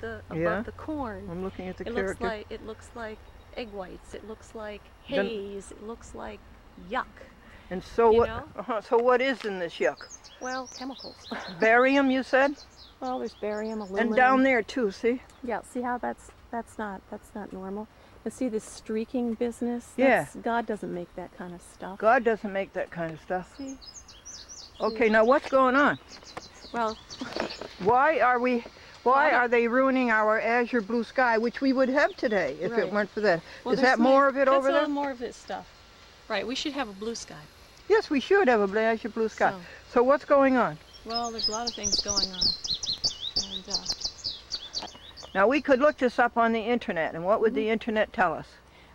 Yeah, the corn. I'm looking at the It character. looks like egg whites. It looks like haze. It looks like yuck. And so You what? know? So what is in this yuck? Well, chemicals. Barium, you said? Well, there's barium, aluminum. And down there too. See? Yeah. See how that's not normal. And see this streaking business? Yeah. God doesn't make that kind of stuff. God doesn't make that kind of stuff. See? Okay, now what's going on? Well, Why are they ruining our azure blue sky, which we would have today if it Right. weren't for that? well, Is there's that more of it over That's there? all more of this stuff. Right. We should have a blue sky. Yes, we should have a azure blue sky. So- So what's going on? Well, there's a lot of things going on. And Now we could look this up on the internet, and what would the internet tell us?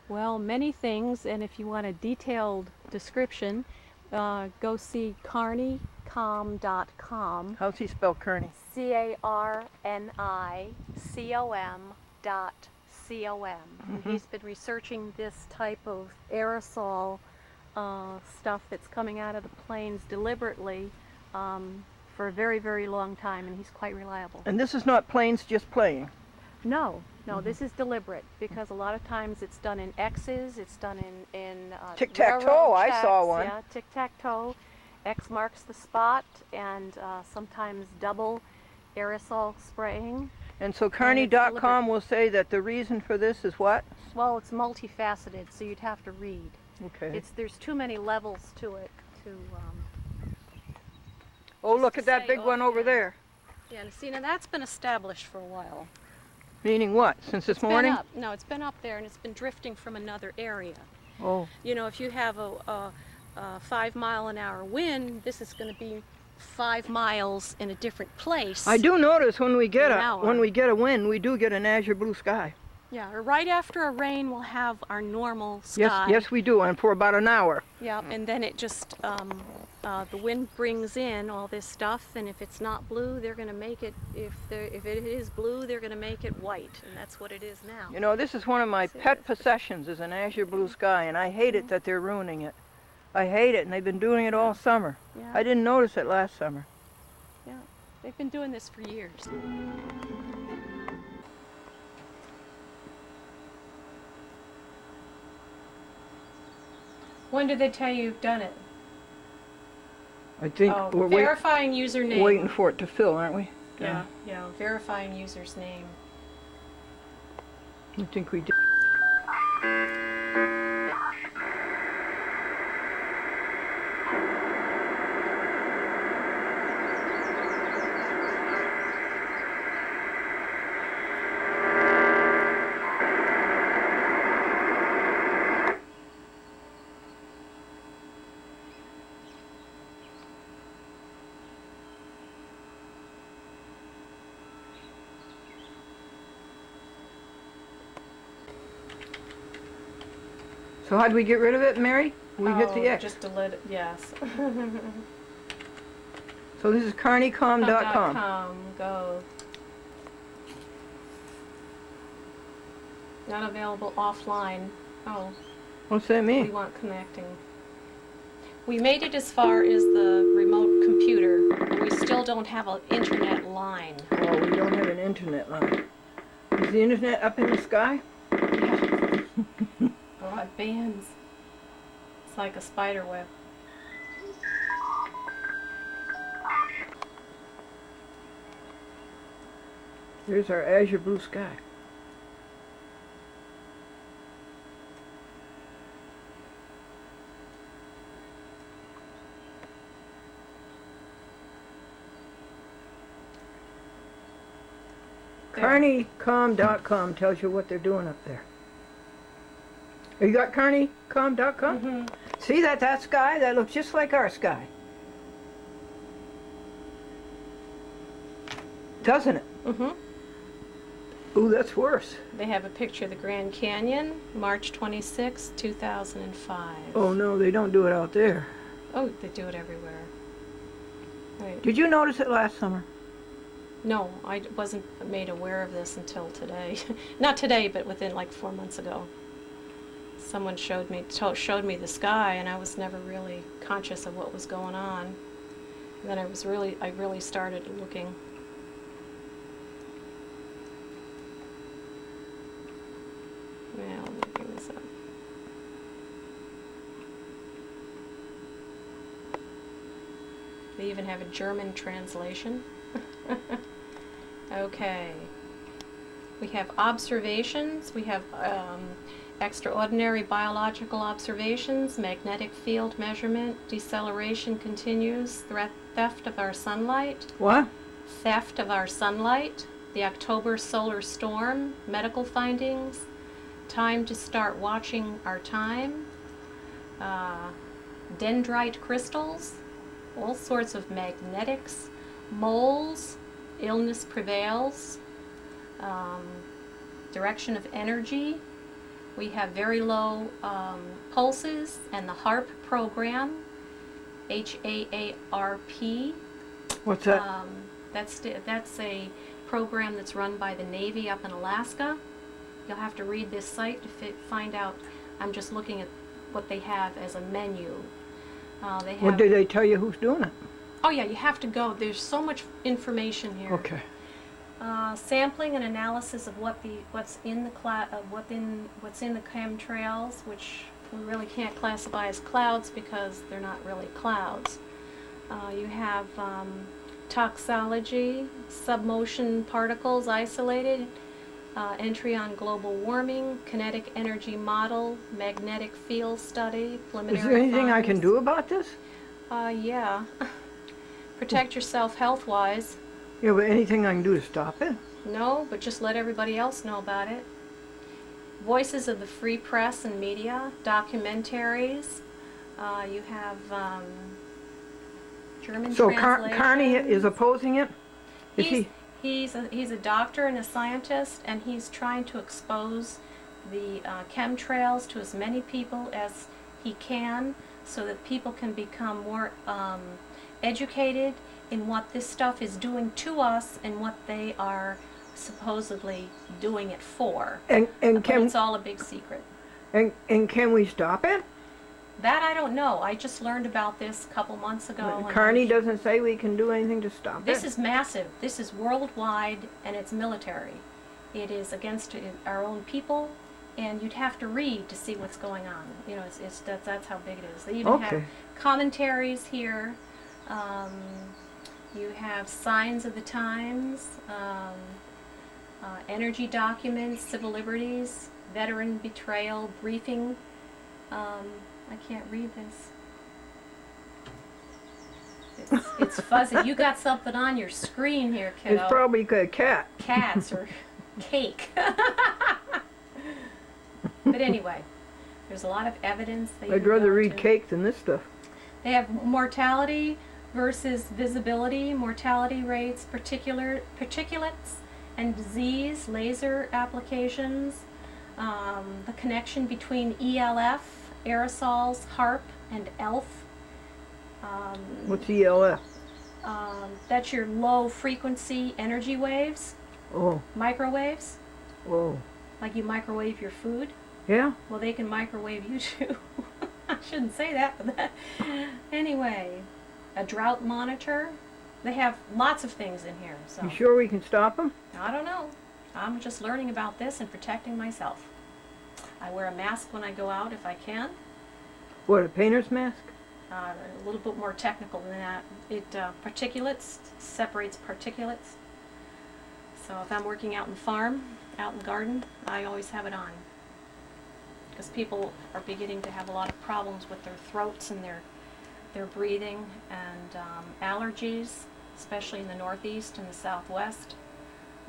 well, many things, and if you want a detailed description, go see carnicom.com. How's he spell Kearney? CARNICOM.com. He's been researching this type of aerosol stuff that's coming out of the planes deliberately for a very, very long time, and he's quite reliable. And this is not planes just playing. No, this is deliberate because a lot of times it's done in X's, it's done in Tic-tac-toe, railroad I saw tracks, one. Yeah, tic-tac-toe. X marks the spot, and sometimes double aerosol spraying. And so it's Kearney.com deliberate. will say that the reason for this is what? Well, it's multifaceted, so you'd have to read. Okay. There's too many levels to it to. Oh, look to at that say big one over offhand. there. Yeah, and see, now that's been established for a while. Meaning what? Since this morning? Been up. No, it's been up there, and it's been drifting from another area. Oh. You know, if you have a 5-mile-an-hour wind, this is going to be 5 miles in a different place. I do notice when we get An a hour. wind, we do get an azure blue sky. Yeah, or right after a rain, we'll have our normal sky. Yes, we do, and for about an hour. Yeah, and then it just the wind brings in all this stuff, and if it's not blue, they're going to make it. If it is blue, they're going to make it white, and that's what it is now. You know, this is one of my pet possessions, is an azure blue sky, and I hate it that they're ruining it. I hate it, and they've been doing it all summer. Yeah. I didn't notice it last summer. Yeah, they've been doing this for years. When did they tell you you've done it? I think we're verifying username. waiting for it to fill, aren't we? Yeah, verifying user's name. I think we did. So how do we get rid of it, Mary? We hit the X. Just delete it, yes. So this is carnicom.com. Go. Not available offline. Oh, What's that we mean? want connecting. We made it as far as the remote computer. We still don't have an internet line. Oh, we don't have an internet line. Is the internet up in the sky? Broad bands. It's like a spider web. There's our azure blue sky. Carnicom.com tells you what they're doing up there. You got carnicom.com? Mm-hmm. See that sky? That looks just like our sky. Doesn't it? Mm-hmm. Ooh, that's worse. They have a picture of the Grand Canyon, March 26, 2005. Oh no, they don't do it out there. Oh, they do it everywhere. Right. Did you notice it last summer? No, I wasn't made aware of this until today. Not today, but within like 4 months ago. Someone showed me the sky, and I was never really conscious of what was going on. And then I really started looking. They even have a German translation. Okay. We have observations. We have extraordinary biological observations, magnetic field measurement, deceleration continues, theft of our sunlight. What? Theft of our sunlight, the October solar storm, medical findings, time to start watching our time, dendrite crystals, all sorts of magnetics, moles, illness prevails, direction of energy. We have very low pulses and the HARP program, HAARP. What's that? That's a program that's run by the Navy up in Alaska. You'll have to read this site to find out. I'm just looking at what they have as a menu. What did they tell you who's doing it? Oh yeah, you have to go. There's so much information here. Okay. Sampling and analysis of what's in the chemtrails, which we really can't classify as clouds because they're not really clouds. You have toxology, submotion particles isolated, entry on global warming, kinetic energy model, magnetic field study, preliminary Is there anything I can findings. do about this? Yeah. Protect yourself health-wise. Yeah, but anything I can do to stop it? No, but just let everybody else know about it. Voices of the free press and media, documentaries. You have German So translations. Carney is opposing it? Is he? He's a doctor and a scientist, and he's trying to expose the chemtrails to as many people as he can, so that people can become more educated in what this stuff is doing to us and what they are supposedly doing it for. And But can it's all a big secret. and can we stop it? That I don't know. I just learned about this a couple months ago. and Carney doesn't say we can do anything to stop This it. is massive. This is worldwide, and it's military. It is against our own people, and you'd have to read to see what's going on. You know, that's how big it is. They even have Okay. commentaries here. You have signs of the times, energy documents, civil liberties, veteran betrayal, briefing. I can't read this. It's fuzzy. You got something on your screen here, kiddo. It's probably a cat. Cats or cake. But anyway, there's a lot of evidence. I'd rather read cake than this stuff. They have mortality versus visibility, mortality rates, particulates, and disease, laser applications, the connection between ELF, aerosols, HARP, and ELF. What's ELF? That's your low frequency energy waves, Oh, microwaves, whoa. like you microwave your food. Yeah? Well, they can microwave you too. I shouldn't say that, but that. Anyway, a drought monitor. They have lots of things in here, so You sure we can stop them? I don't know. I'm just learning about this and protecting myself. I wear a mask when I go out if I can. What, a painter's mask? A little bit more technical than that. It separates particulates. So if I'm working out in the farm, out in the garden, I always have it on. Because people are beginning to have a lot of problems with their throats and their breathing and allergies, especially in the Northeast and the Southwest.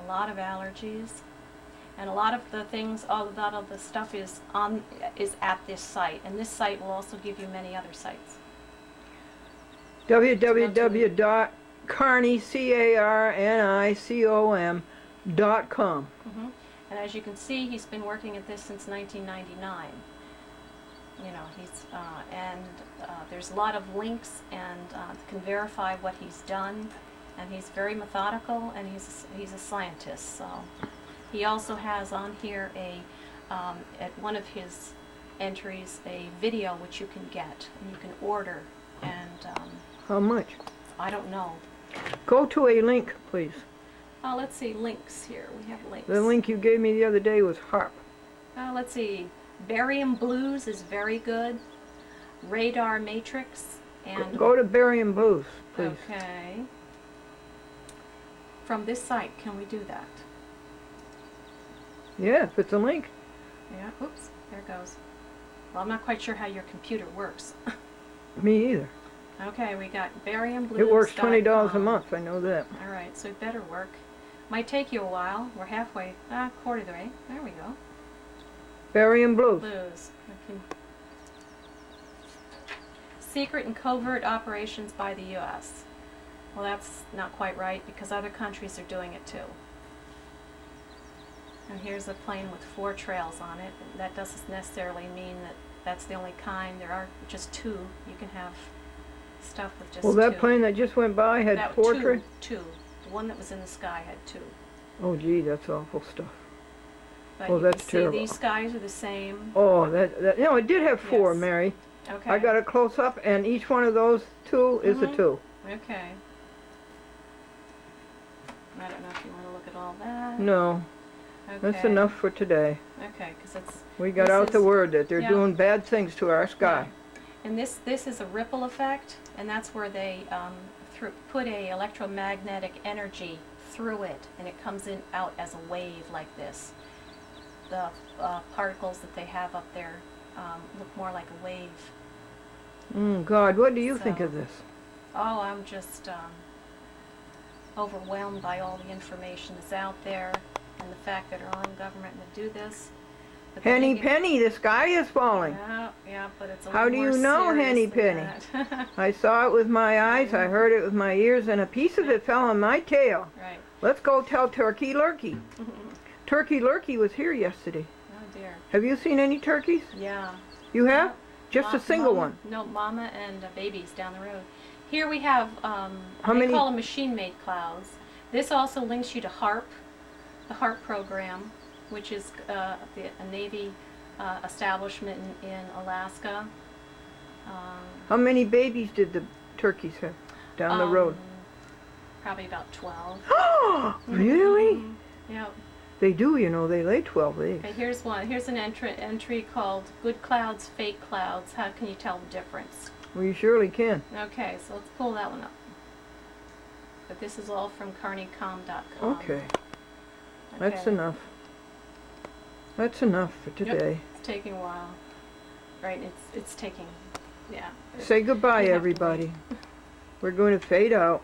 A lot of allergies. And a lot of the things, a lot of the stuff is at this site. And this site will also give you many other sites. www.carnicom.com. And as you can see, he's been working at this since 1999. You know, there's a lot of links and can verify what he's done. And he's very methodical, and he's a scientist. So he also has on here at one of his entries a video which you can get and you can order. And How much? I don't know. Go to a link, please. Let's see, links here. We have links. The link you gave me the other day was HARP. Let's see. Barium Blues is very good. Radar Matrix. And Go to Barium Blues, please. okay. From this site, can we do that? Yeah, if it's a link. Yeah, oops, there it goes. Well, I'm not quite sure how your computer works. Me either. Okay, we got bariumblues.com. It works $20 a month, I know that. All right, so it better work. Might take you a while. We're halfway, quarter of the way. There we go. Barium Blues. Blues. Okay. Secret and covert operations by the U.S. Well, that's not quite right because other countries are doing it too. And here's a plane with 4 trails on it. That doesn't necessarily mean that that's the only kind. There are just 2. You can have stuff with just 2. Well, that plane that just went by had 4 trails? 2. The one that was in the sky had 2. Oh, gee, that's awful stuff. But Oh, you that's can terrible. see these skies are the same. Oh, no, it did have 4, Yes. Mary. Okay. I got a close up, and each one of those 2 is a 2. Okay. I don't know if you want to look at all that. No, Okay. that's enough for today. Okay, because it's. We got This out the is- word that they're yeah. doing bad things to our sky. And this is a ripple effect, and that's where they put a electromagnetic energy through it, and it comes out as a wave like this. The particles that they have up there look more like a wave. God, what do you think So- of this? Oh, I'm just overwhelmed by all the information that's out there, and the fact that our own government would do this. But the Henny thing- Penny, the sky is falling. Yeah, but it's a How little do you more know, serious Henny than Penny? that. I saw it with my eyes, I heard it with my ears, and a piece of it fell on my tail. Right. Let's go tell Turkey Lurkey. Turkey Lurkey was here yesterday. Oh dear. Have you seen any turkeys? Yeah. You have? Just a single one? No, mama and babies down the road. Here we have, How they many- call them machine-made clouds. This also links you to HARP, the HARP program, which is a Navy establishment in Alaska. How many babies did the turkeys have down the road? Probably about 12. Really? Yeah. They do, you know, they lay 12 eggs. Okay, here's one. Here's an entry called Good Clouds, Fake Clouds. How can you tell the difference? Well, you surely can. Okay, so let's pull that one up. But this is all from carneycom.com. Okay, that's enough. That's enough for today. It's taking a while. Right, it's taking, yeah. Say goodbye, We have to everybody. We're going to fade out.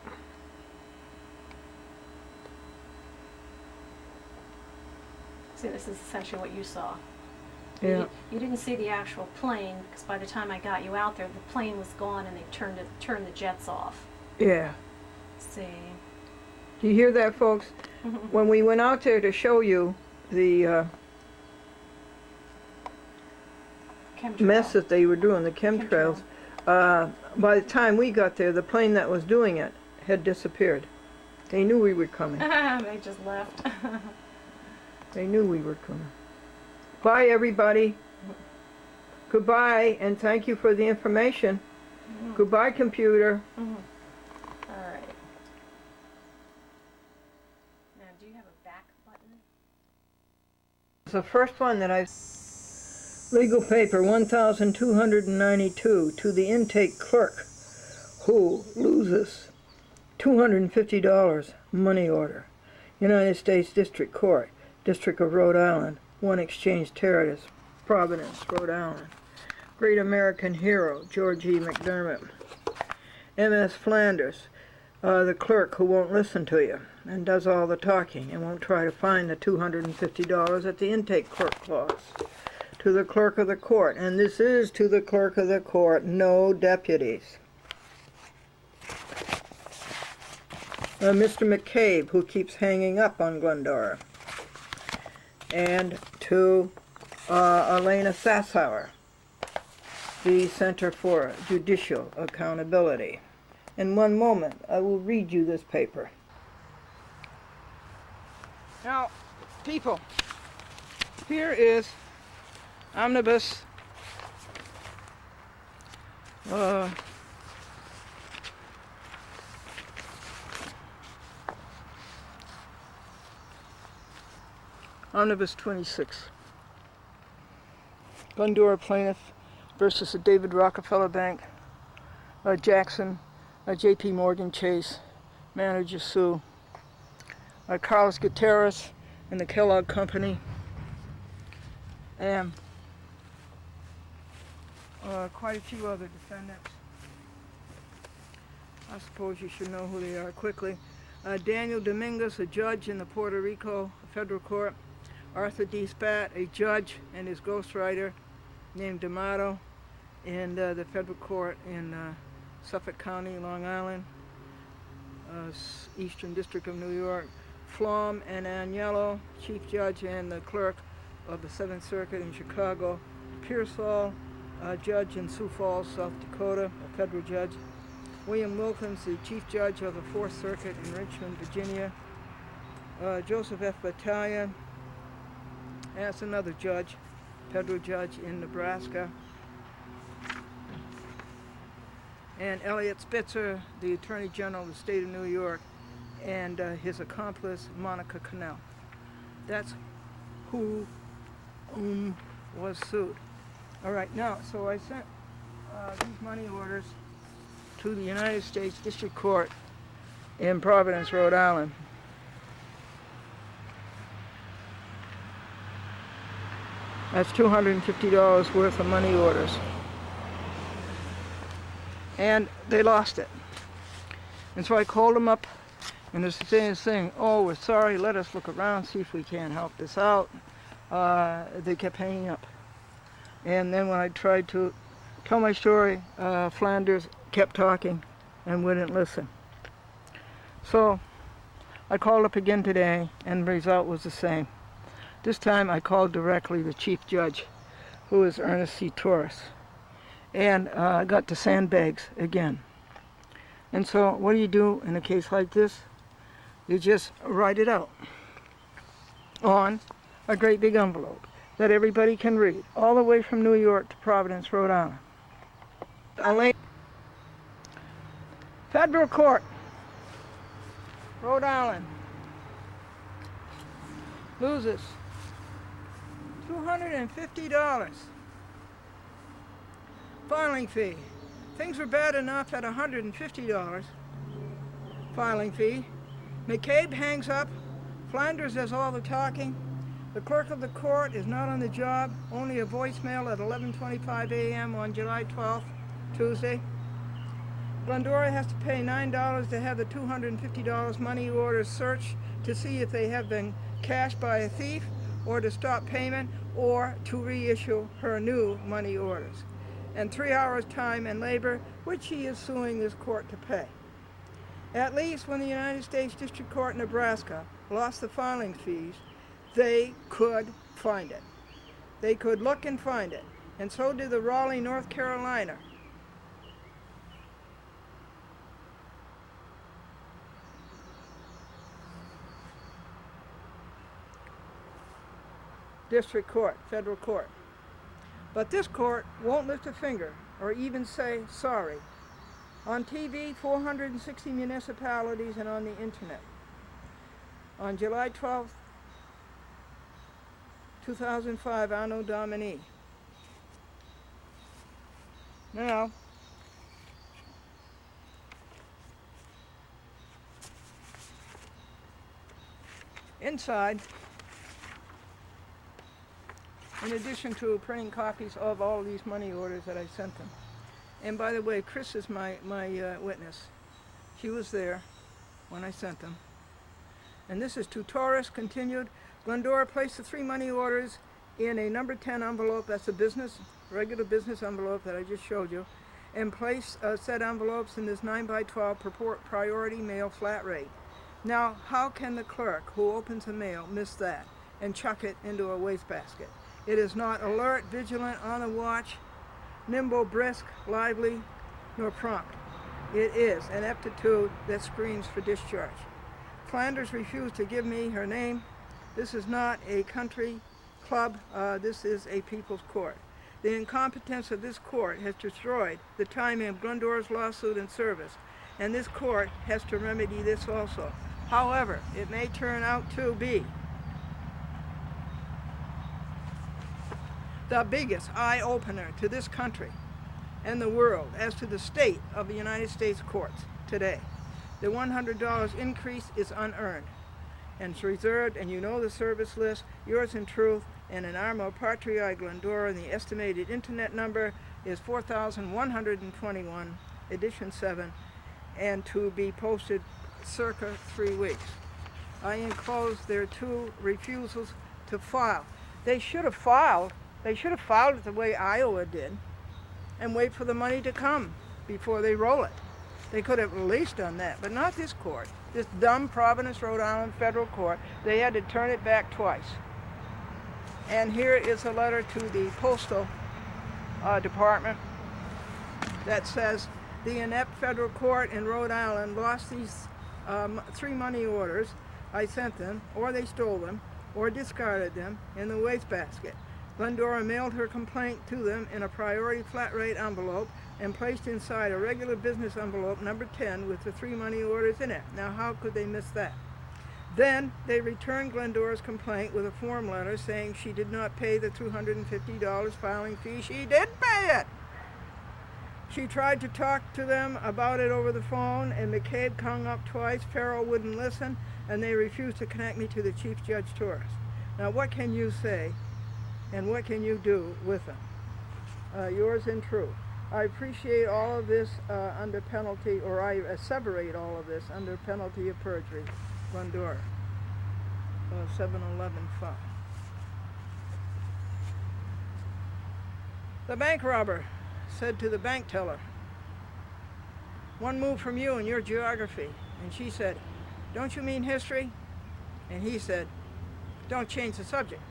See, this is essentially what you saw. Yeah. You didn't see the actual plane, because by the time I got you out there, the plane was gone and they turned the jets off. Yeah. See? Do you hear that, folks? When we went out there to show you the Chemtrail. mess that they were doing, the chemtrails, by the time we got there, the plane that was doing it had disappeared. They knew we were coming. They just left. They knew we were coming. Bye, everybody. Goodbye, and thank you for the information. Goodbye, computer. All right. Now, do you have a back button? The first one that I... Legal paper 1292 to the intake clerk who loses $250 money order. United States District Court, District of Rhode Island, 1 Exchange Terrace, Providence, Rhode Island. Great American hero, George E. McDermott. M.S. Flanders, the clerk who won't listen to you and does all the talking and won't try to find the $250 at the intake clerk clause. To the clerk of the court, and this is to the clerk of the court, no deputies. Mr. McCabe, who keeps hanging up on Glendora. And to Elena Sassauer, the Center for Judicial Accountability. In one moment, I will read you this paper. Now, people, here is Omnibus Omnibus 26. Glendora plaintiff versus the David Rockefeller Bank Jackson, J.P. Morgan Chase, manager Sue, Carlos Gutierrez and the Kellogg Company, and quite a few other defendants. I suppose you should know who they are quickly. Daniel Dominguez, a judge in the Puerto Rico federal court. Arthur D. Spat, a judge, and his ghostwriter named D'Amato in the federal court in Suffolk County, Long Island, Eastern District of New York. Flom and Agnello, chief judge and the clerk of the Seventh Circuit in Chicago. Pearsall, judge in Sioux Falls, South Dakota, a federal judge. William Wilkins, the chief judge of the Fourth Circuit in Richmond, Virginia. Joseph F. Battalion, that's another judge, federal judge in Nebraska. And Elliot Spitzer, the Attorney General of the state of New York, and his accomplice, Monica Cannell. That's who was sued. All right, now, so I sent these money orders to the United States District Court in Providence, Rhode Island. That's $250 worth of money orders. And they lost it. And so I called them up, and they're saying, oh, we're sorry, let us look around, see if we can help this out. They kept hanging up. And then when I tried to tell my story, Flanders kept talking and wouldn't listen. So I called up again today, and the result was the same. This time I called directly the chief judge, who is Ernest C. Torres, and got the sandbags again. And so what do you do in a case like this? You just write it out on a great big envelope that everybody can read, all the way from New York to Providence, Rhode Island. Federal Court, Rhode Island, loses $250 filing fee. Things were bad enough at $150 filing fee. McCabe hangs up. Flanders does all the talking. The clerk of the court is not on the job. Only a voicemail at 11:25 a.m. on July 12th, Tuesday. Glendora has to pay $9 to have the $250 money orders searched to see if they have been cashed by a thief, or to stop payment, or to reissue her new money orders. And 3 hours time and labor, which she is suing this court to pay. At least when the United States District Court in Nebraska lost the filing fees, they could find it. They could look and find it. And so did the Raleigh, North Carolina. District Court, federal court. But this court won't lift a finger or even say sorry. On TV, 460 municipalities, and on the internet. On July 12th, 2005, Anno Domini. Now, inside, in addition to printing copies of all these money orders that I sent them. And by the way, Chris is my witness. She was there when I sent them. And this is to Torres, continued. Glendora placed the 3 money orders in a number 10 envelope. That's a regular business envelope that I just showed you. And placed said envelopes in this 9x12 priority mail flat rate. Now, how can the clerk who opens the mail miss that and chuck it into a wastebasket? It is not alert, vigilant, on the watch, nimble, brisk, lively, nor prompt. It is an aptitude that screams for discharge. Flanders refused to give me her name. This is not a country club. This is a people's court. The incompetence of this court has destroyed the timing of Glendora's lawsuit and service, and this court has to remedy this also. However, it may turn out to be the biggest eye-opener to this country and the world as to the state of the United States courts today. The $100 increase is unearned and it's reserved, and you know the service list, yours in truth, and in Armo Patriae Glendora, and the estimated internet number is 4,121, edition 7, and to be posted circa 3 weeks. I enclose their 2 refusals to file. They should have filed it the way Iowa did and wait for the money to come before they roll it. They could have at least done that, but not this court. This dumb Providence, Rhode Island federal court. They had to turn it back twice. And here is a letter to the Postal Department that says the inept federal court in Rhode Island lost these 3 money orders. I sent them, or they stole them, or discarded them in the wastebasket. Glendora mailed her complaint to them in a priority flat rate envelope and placed inside a regular business envelope number 10 with the 3 money orders in it. Now how could they miss that? Then they returned Glendora's complaint with a form letter saying she did not pay the $250 filing fee. She did pay it! She tried to talk to them about it over the phone, and McCabe hung up twice. Farrell wouldn't listen, and they refused to connect me to the Chief Judge Torres. Now what can you say, and what can you do with them? Yours in truth. I appreciate all of this under penalty, or I asseverate all of this under penalty of perjury. Glendora, 7/11/5. The bank robber said to the bank teller, "One move from you in your geography." And she said, "Don't you mean history?" And he said, "Don't change the subject."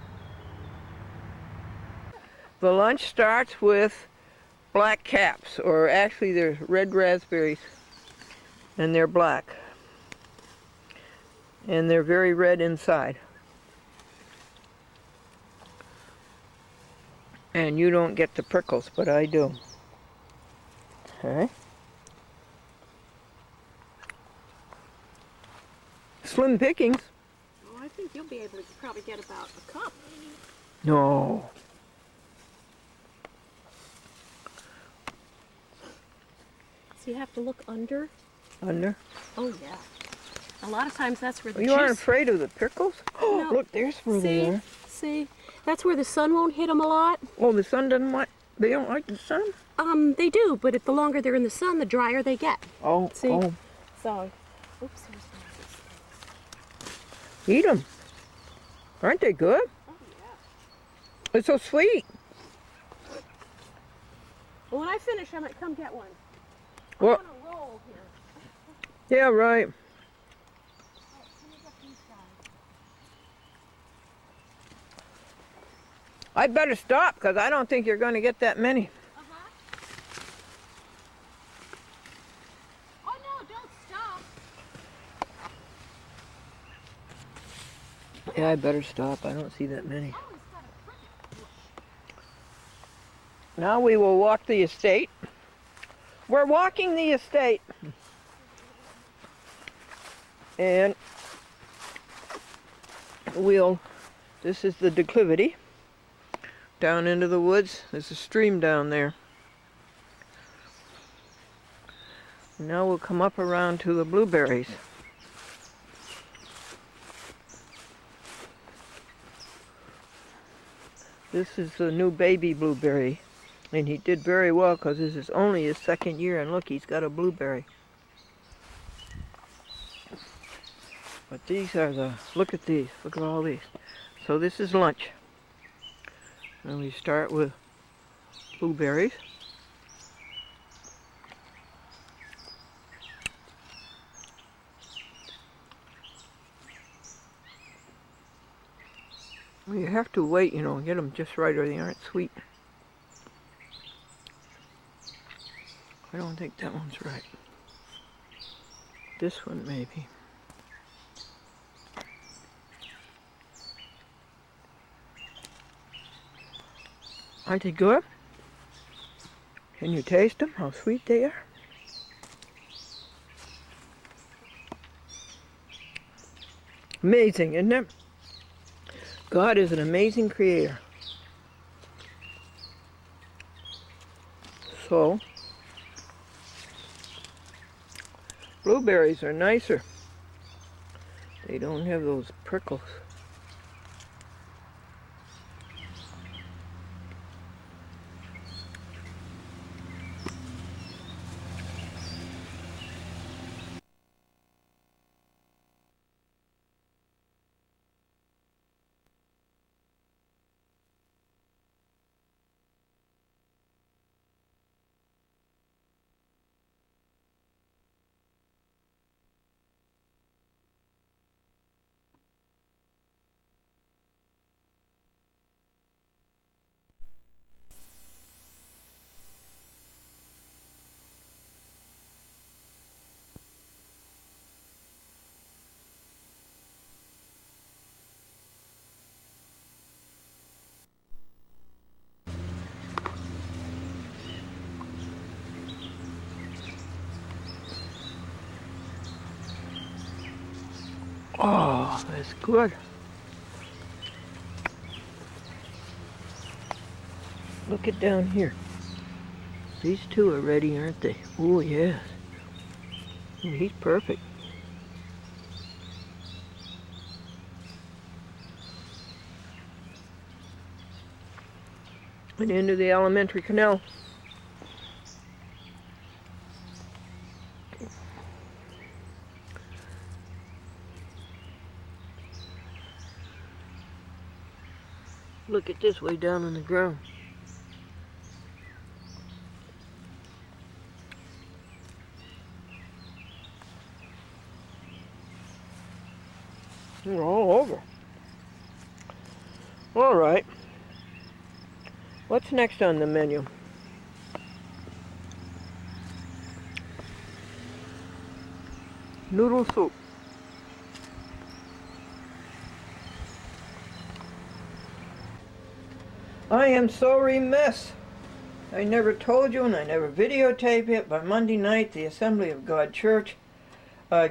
The lunch starts with black caps, or actually they're red raspberries, and they're black. And they're very red inside. And you don't get the prickles, but I do. Okay. Slim pickings. Well, I think you'll be able to probably get about a cup. No. So you have to look under? Under? Oh, yeah. A lot of times that's where the You aren't afraid of the prickles? Oh, No. look, there's where they are. See, that's where the sun won't hit them a lot. Oh, the sun doesn't like, they don't like the sun? They do, but the longer they're in the sun, the drier they get. Oh, See? oh. So, oops, there's one of these. Eat them. Aren't they good? Oh, yeah. It's so sweet. Well, when I finish, I might come get one. Well, I'm on a roll here. yeah, right. Can you get these guys? I'd better stop because I don't think you're going to get that many. Oh, no, don't stop. Yeah, I better stop. I don't see that many. Oh, he's got a cricket. Now we will walk the estate. We're walking the estate. And this is the declivity down into the woods. There's a stream down there. Now we'll come up around to the blueberries. This is the new baby blueberry, and he did very well because this is only his 2nd year, and look, he's got a blueberry. But these are look at these, look at all these. So this is lunch. And we start with blueberries. You have to wait, you know, and get them just right or they aren't sweet. I don't think that one's right. This one maybe. Aren't they good? Can you taste them, how sweet they are? Amazing, isn't it? God is an amazing creator. So, blueberries are nicer. They don't have those prickles. Oh, that's good. Look it down here. These two are ready, aren't they? Oh, yes. Oh, he's perfect. And into the alimentary canal. Look at this way down on the ground. They're all over. All right. What's next on the menu? Noodle soup. I am so remiss. I never told you and I never videotaped it. By Monday night, the Assembly of God Church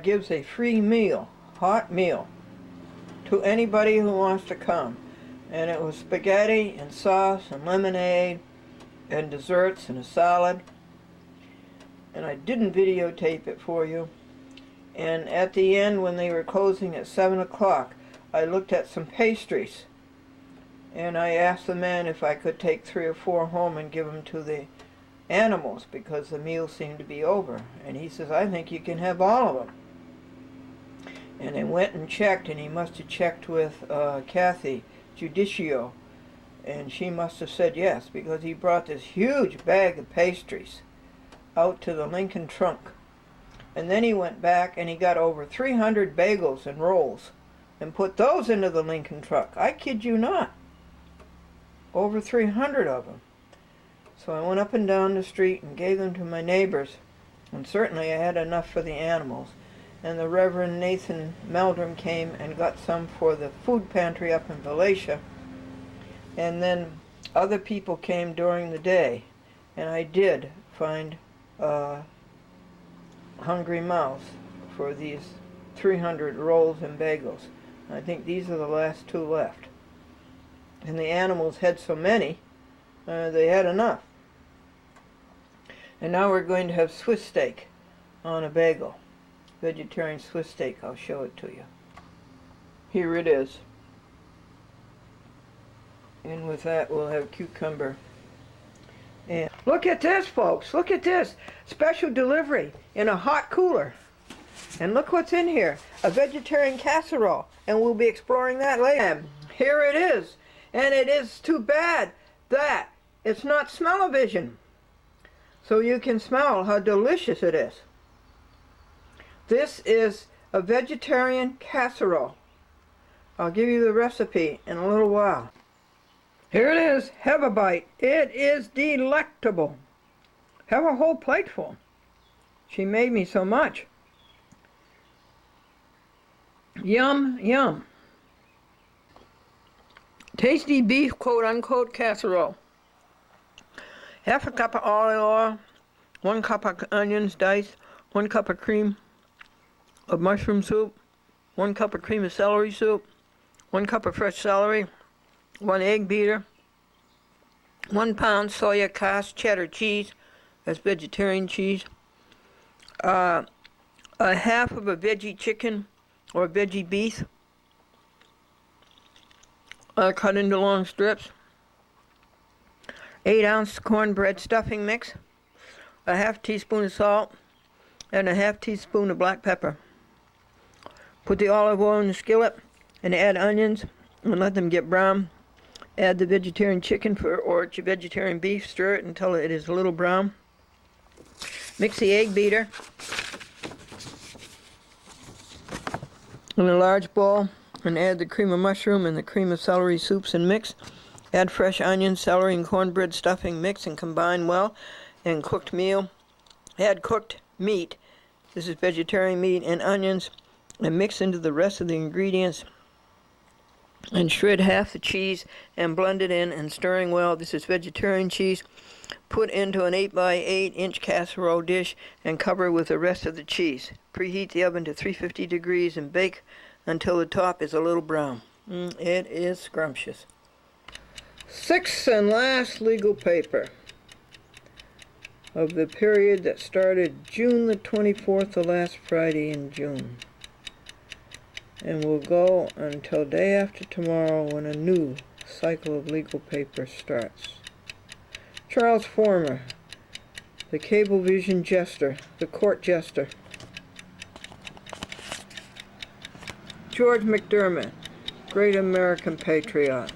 gives a free meal, hot meal, to anybody who wants to come. And it was spaghetti and sauce and lemonade and desserts and a salad. And I didn't videotape it for you. And at the end, when they were closing at 7 o'clock, I looked at some pastries. And I asked the man if I could take 3 or 4 home and give them to the animals because the meal seemed to be over. And he says, I think you can have all of them. And I went and checked, and he must have checked with Kathy Judicio, and she must have said yes, because he brought this huge bag of pastries out to the Lincoln trunk. And then he went back and he got over 300 bagels and rolls and put those into the Lincoln truck. I kid you not. Over 300 of them. So I went up and down the street and gave them to my neighbors, and certainly I had enough for the animals. And the Reverend Nathan Meldrum came and got some for the food pantry up in Valatia. And then other people came during the day, and I did find hungry mouths for these 300 rolls and bagels. I think these are the last 2 left. And the animals had so many, they had enough. And now we're going to have Swiss steak on a bagel. Vegetarian Swiss steak. I'll show it to you. Here it is. And with that, we'll have cucumber. And look at this, folks. Look at this. Special delivery in a hot cooler. And look what's in here. A vegetarian casserole. And we'll be exploring that later. And here it is. And it is too bad that it's not smell-o-vision. So you can smell how delicious it is. This is a vegetarian casserole. I'll give you the recipe in a little while. Here it is. Have a bite. It is delectable. Have a whole plateful. She made me so much. Yum, yum. Tasty beef, quote-unquote, casserole. Half a cup of olive oil, 1 cup of onions diced, 1 cup of cream of mushroom soup, 1 cup of cream of celery soup, 1 cup of fresh celery, 1 egg beater, 1 pound soya cast cheddar cheese, That's vegetarian cheese. A half of a veggie chicken or veggie beef, cut into long strips. 8-ounce cornbread stuffing mix. A half teaspoon of salt and a half teaspoon of black pepper. Put the olive oil in the skillet and add onions and let them get brown. Add the vegetarian chicken or vegetarian beef. Stir it until it is a little brown. Mix the egg beater in a large bowl and add the cream of mushroom and the cream of celery soups and mix. Add fresh onions, celery, and cornbread stuffing, mix and combine well. And cooked meal. Add cooked meat. This is vegetarian meat and onions, and mix into the rest of the ingredients. And shred half the cheese and blend it in and stirring well. This is vegetarian cheese. Put into an 8 by 8 inch casserole dish and cover with the rest of the cheese. Preheat the oven to 350 degrees and bake until the top is a little brown. It is scrumptious. Sixth and last legal paper of the period that started June the 24th, the last Friday in June, and will go until day after tomorrow when a new cycle of legal paper starts. Charles Former, the Cablevision jester, the court jester. George McDermott, great American patriot.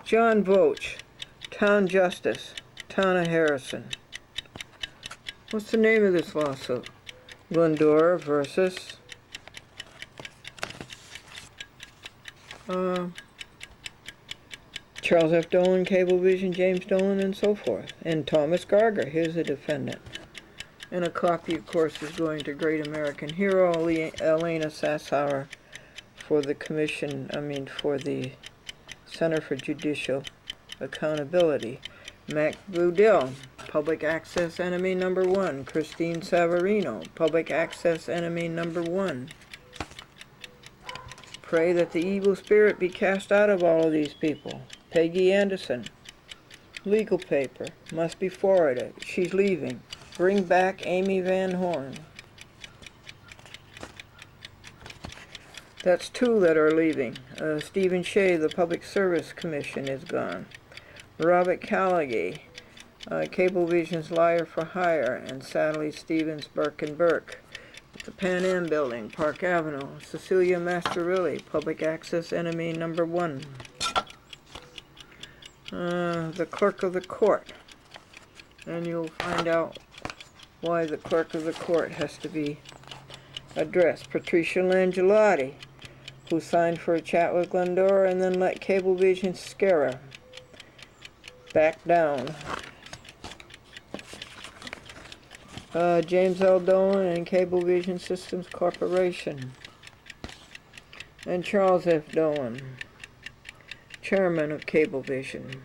John Voach, town justice, town of Harrison. What's the name of this lawsuit? Glendora versus Charles F. Dolan, Cablevision, James Dolan, and so forth. And Thomas Garger, here's the defendant. And a copy, of course, is going to great American hero Elena Sassower for the for the Center for Judicial Accountability. Mac Boudil, public access enemy number 1. Christine Savarino, public access enemy number 1. Pray that the evil spirit be cast out of all of these people. Peggy Anderson, legal paper, must be forwarded. She's leaving. Bring back Amy Van Horn. That's 2 that are leaving. Stephen Shea, the Public Service Commission, is gone. Robert Callaghy, Cablevision's liar for hire, and Sadly Stevens, Burke and Burke. The Pan Am Building, Park Avenue. Cecilia Masterilli, public access enemy number 1. The clerk of the court. And you'll find out why the clerk of the court has to be addressed. Patricia Langelotti, who signed for a chat with Glendora and then let Cablevision scare her. Back down. James L. Dolan and Cablevision Systems Corporation. And Charles F. Dolan, chairman of Cablevision.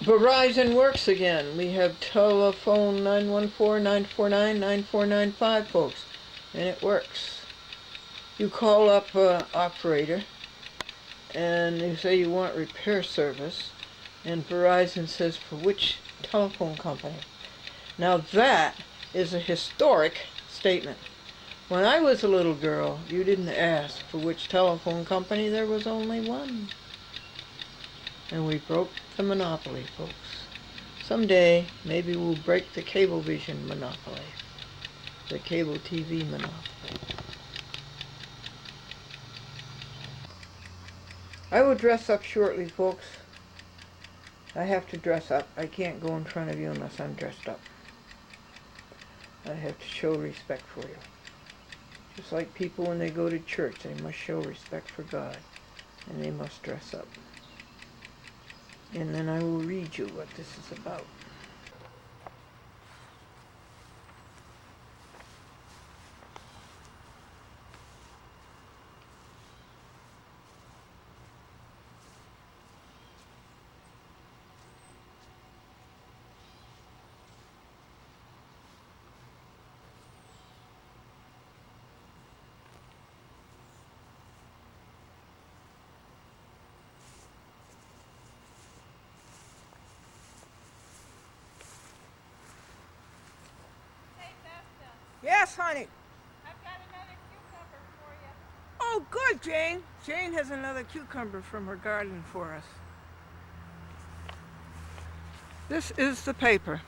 Verizon works again. We have telephone 914-949-9495, folks, and it works. You call up operator, and you say you want repair service, and Verizon says, for which telephone company? Now that is a historic statement. When I was a little girl, you didn't ask for which telephone company, there was only one. And we broke the monopoly, folks. Someday, maybe we'll break the Cablevision monopoly, the cable TV monopoly. I will dress up shortly, folks. I have to dress up. I can't go in front of you unless I'm dressed up. I have to show respect for you. Just like people when they go to church, they must show respect for God, and they must dress up. And then I will read you what this is about. Yes, honey. I've got another cucumber for you. Oh, good, Jane. Jane has another cucumber from her garden for us. This is the paper.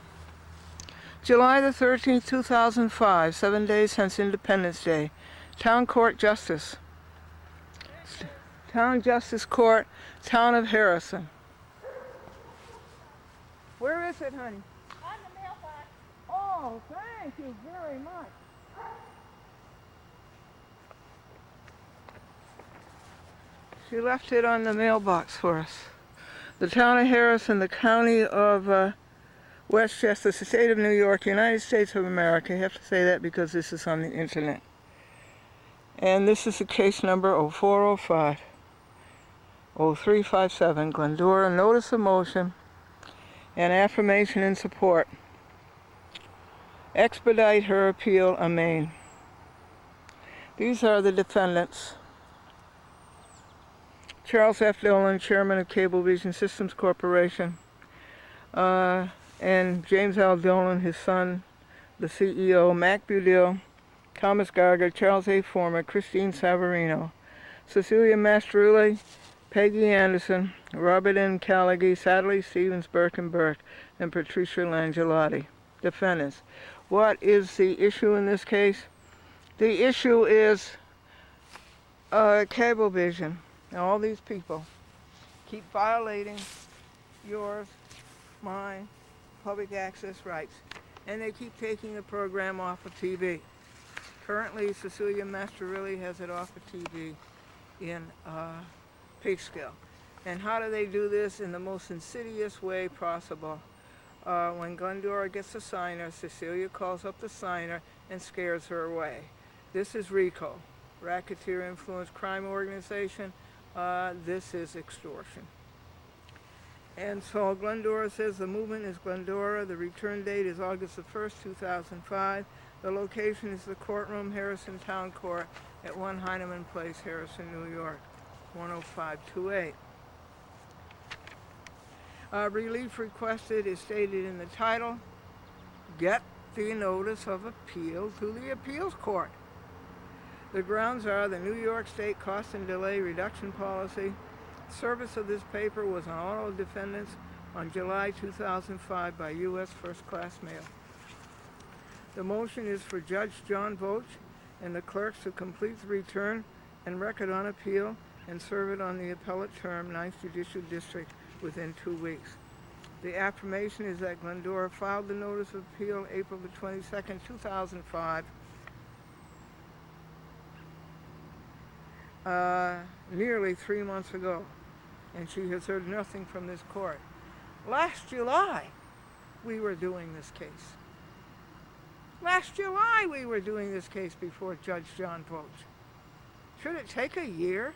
July the 13th, 2005, 7 days since Independence Day. Town Court Justice. Town Justice Court, Town of Harrison. Where is it, honey? On the mailbox. Oh, thank you very much. She left it on the mailbox for us. The Town of Harrison, the County of Westchester, the State of New York, United States of America. I have to say that because this is on the internet. And this is the case number 0405. 0357, Glendora, notice of motion and affirmation in support. Expedite her appeal, amen. These are the defendants. Charles F. Dillon, Chairman of Cablevision Systems Corporation, and James L. Dillon, his son, the CEO, Mac Budil, Thomas Garger, Charles A. Former, Christine Savarino, Cecilia Mastrulli, Peggy Anderson, Robert N. Callaghy, Sadly Stevens, Burke and Burke, and Patricia Langelotti. Defendants. What is the issue in this case? The issue is Cablevision. Now, all these people keep violating yours, mine, public access rights, and they keep taking the program off of TV. Currently, Cecilia Mastrulli has it off of TV in Peekskill. And how do they do this? In the most insidious way possible. When Glendora gets a signer, Cecilia calls up the signer and scares her away. This is RICO, Racketeer Influenced Crime Organization. This is extortion. And so Glendora says the movement is Glendora. The return date is August the 1st, 2005. The location is the courtroom, Harrison Town Court at 1 Heineman Place, Harrison, New York, 10528. Relief requested is stated in the title. Get the notice of appeal to the appeals court. The grounds are the New York State Cost and Delay Reduction Policy. Service of this paper was on all defendants on July 2005 by U.S. First Class Mail. The motion is for Judge John Vogt and the clerks to complete the return and record on appeal and serve it on the appellate term, 9th Judicial District, within 2 weeks. The affirmation is that Glendora filed the notice of appeal April the 22nd, 2005, nearly 3 months ago, and she has heard nothing from this court. Last July, we were doing this case. Last July, we were doing this case before Judge John Vogt. Should it take a year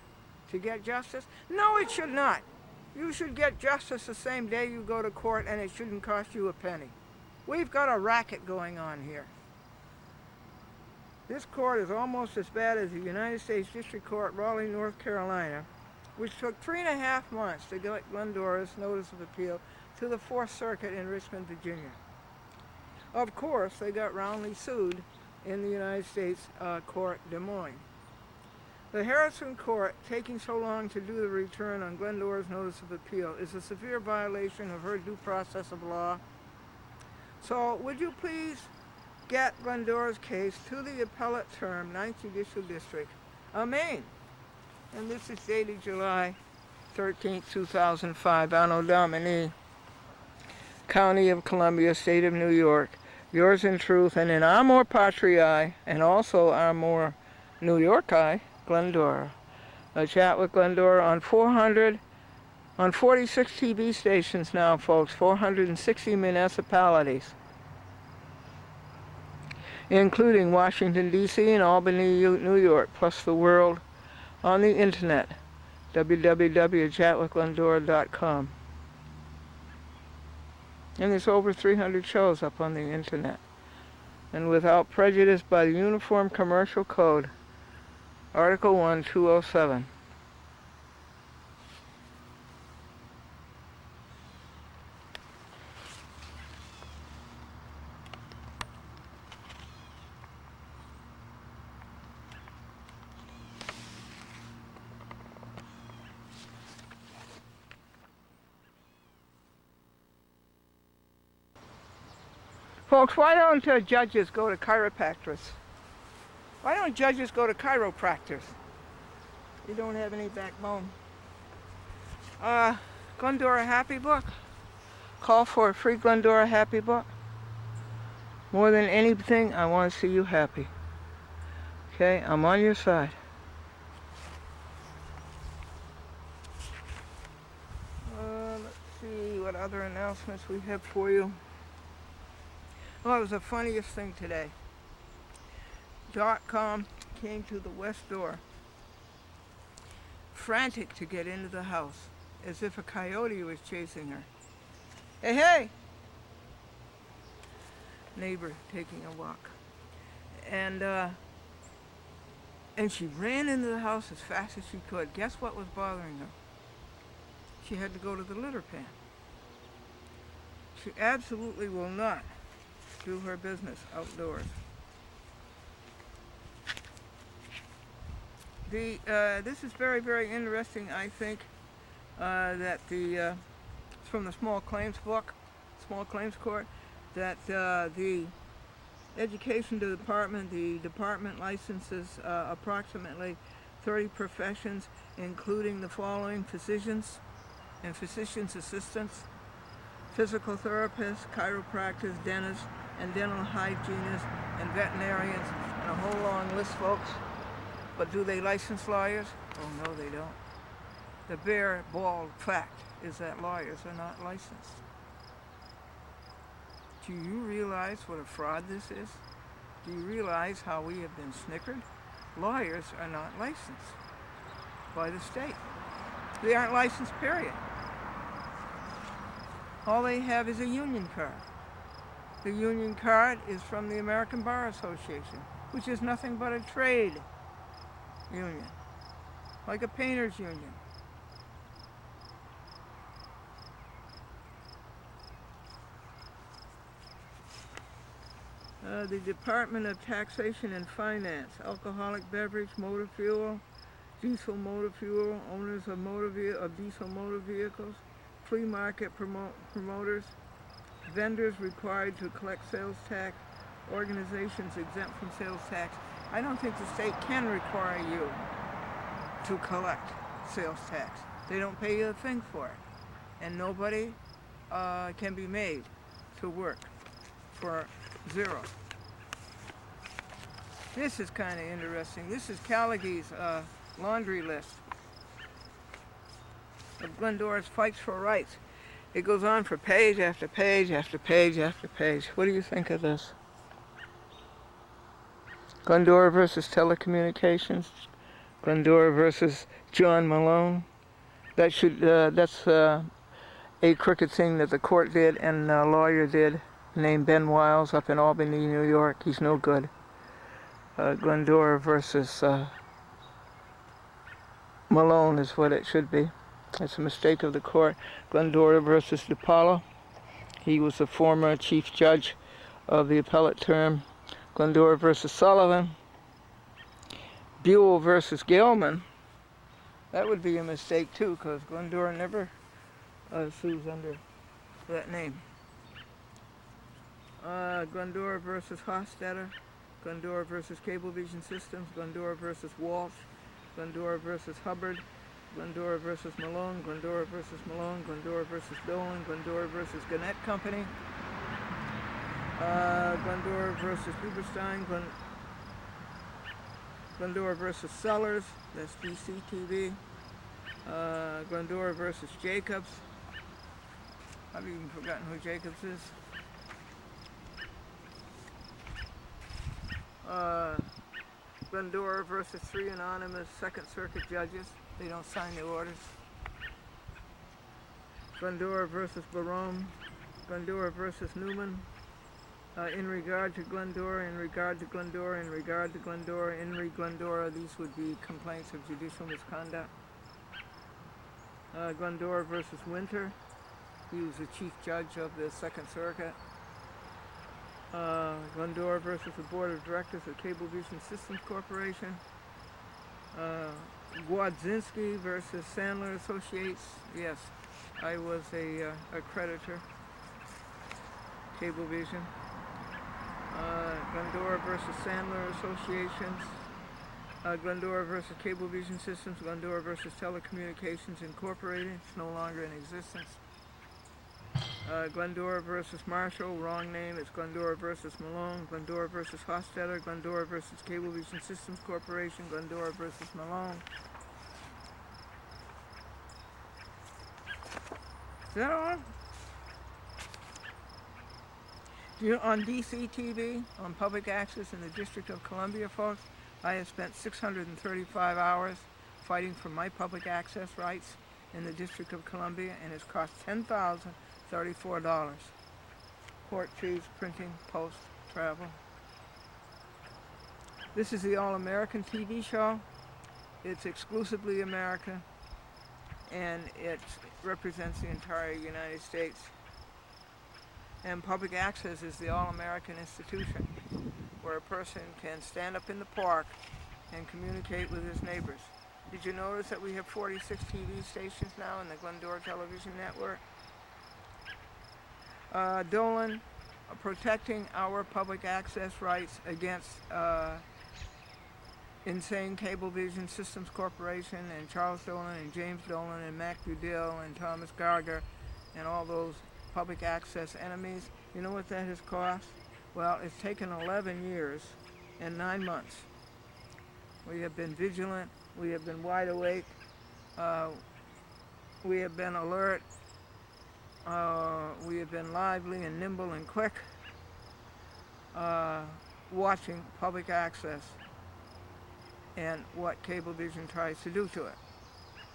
to get justice? No, it should not. You should get justice the same day you go to court, and it shouldn't cost you a penny. We've got a racket going on here. This court is almost as bad as the United States District Court, Raleigh, North Carolina, which took 3.5 months to get Glendora's notice of appeal to the 4th Circuit in Richmond, Virginia. Of course, they got roundly sued in the United States Court, Des Moines. The Harrison Court, taking so long to do the return on Glendora's notice of appeal, is a severe violation of her due process of law. So, would you please get Glendora's case to the appellate term, 9th Judicial District, amen. And this is dated July 13th, 2005, Anno Domini, County of Columbia, State of New York. Yours in truth, and in Amor Patriae, and also Amor New Yorki, Glendora. A chat with Glendora on 46 TV stations now, folks, 460 municipalities, including Washington, D.C. and Albany, New York, plus the world on the internet, www.chatwithglendora.com. And there's over 300 shows up on the internet. And without prejudice by the Uniform Commercial Code, Article 1, 207. Folks, why don't judges go to chiropractors? Why don't judges go to chiropractors? You don't have any backbone. Glendora Happy Book. Call for a free Glendora Happy Book. More than anything, I want to see you happy. Okay, I'm on your side. Let's see what other announcements we have for you. Oh, it was the funniest thing today. .com came to the west door, frantic to get into the house, as if a coyote was chasing her. Hey, hey! Neighbor taking a walk. And she ran into the house as fast as she could. Guess what was bothering her? She had to go to the litter pan. She absolutely will not do her business outdoors. This is very, very interesting, I think, that it's from the Small Claims Book, Small Claims Court, that the Education Department, the department licenses approximately 30 professions, including the following: physicians and physician's assistants, physical therapists, chiropractors, dentists, and dental hygienists, and veterinarians, and a whole long list, folks. But do they license lawyers? Oh, no, they don't. The bare, bald fact is that lawyers are not licensed. Do you realize what a fraud this is? Do you realize how we have been snickered? Lawyers are not licensed by the state. They aren't licensed, period. All they have is a union card. The union card is from the American Bar Association, which is nothing but a trade union, like a painters union. The Department of Taxation and Finance, alcoholic beverage, motor fuel, diesel motor fuel, owners of diesel motor vehicles, flea market promoters, vendors required to collect sales tax, organizations exempt from sales tax. I don't think the state can require you to collect sales tax. They don't pay you a thing for it. And nobody can be made to work for zero. This is kind of interesting. This is Callaghan's laundry list of Glendora's fights for rights. It goes on for page after page after page after page. What do you think of this? Glendora versus telecommunications. Glendora versus John Malone. That's a crooked thing that the court did and a lawyer did named Ben Wiles up in Albany, New York. He's no good. Glendora versus Malone is what it should be. It's a mistake of the court. Glendora versus DiPaolo. He was the former chief judge of the appellate term. Glendora versus Sullivan. Buell versus Gilman. That would be a mistake too, because Glendora never sues under that name. Glendora versus Hofstadter. Glendora versus Cablevision Systems. Glendora versus Walsh. Glendora versus Hubbard. Glendora versus Malone. Glendora versus Malone. Glendora versus Dolan. Glendora versus Gannett Company. Glendora versus Huberstein. Glendora versus Sellers. That's DCTV. Glendora versus Jacobs. I've even forgotten who Jacobs is. Glendora versus 3 anonymous Second Circuit judges. They don't sign the orders. Glendora versus Barone. Glendora versus Newman. In regard to Glendora, in regard to Glendora, in regard to Glendora, in re Glendora, these would be complaints of judicial misconduct. Glendora versus Winter. He was the chief judge of the Second Circuit. Glendora versus the Board of Directors of Cablevision Systems Corporation. Gwadzinski versus Sandler Associates. Yes, I was a creditor. Cablevision. Glendora versus Sandler Associations, Glendora versus Cablevision Systems, Glendora versus Telecommunications Incorporated, it's no longer in existence. Glendora versus Marshall, wrong name, it's Glendora versus Malone. Glendora versus Hostetler, Glendora versus Cablevision Systems Corporation, Glendora versus Malone. Is that on? On DC TV, on public access in the District of Columbia, folks, I have spent 635 hours fighting for my public access rights in the District of Columbia, and it's cost $10,034. Court fees, printing, post, travel. This is the All-American TV show. It's exclusively American, and it represents the entire United States. And public access is the all-American institution where a person can stand up in the park and communicate with his neighbors. Did you notice that we have 46 TV stations now in the Glendora Television Network? Dolan, protecting our public access rights against Insane Cablevision Systems Corporation and Charles Dolan and James Dolan and Mac Udell and Thomas Gardner and all those public access enemies. You know what that has cost? Well, it's taken 11 years and 9 months. We have been vigilant, we have been wide awake, we have been alert, we have been lively and nimble and quick, watching public access and what Cablevision tries to do to it.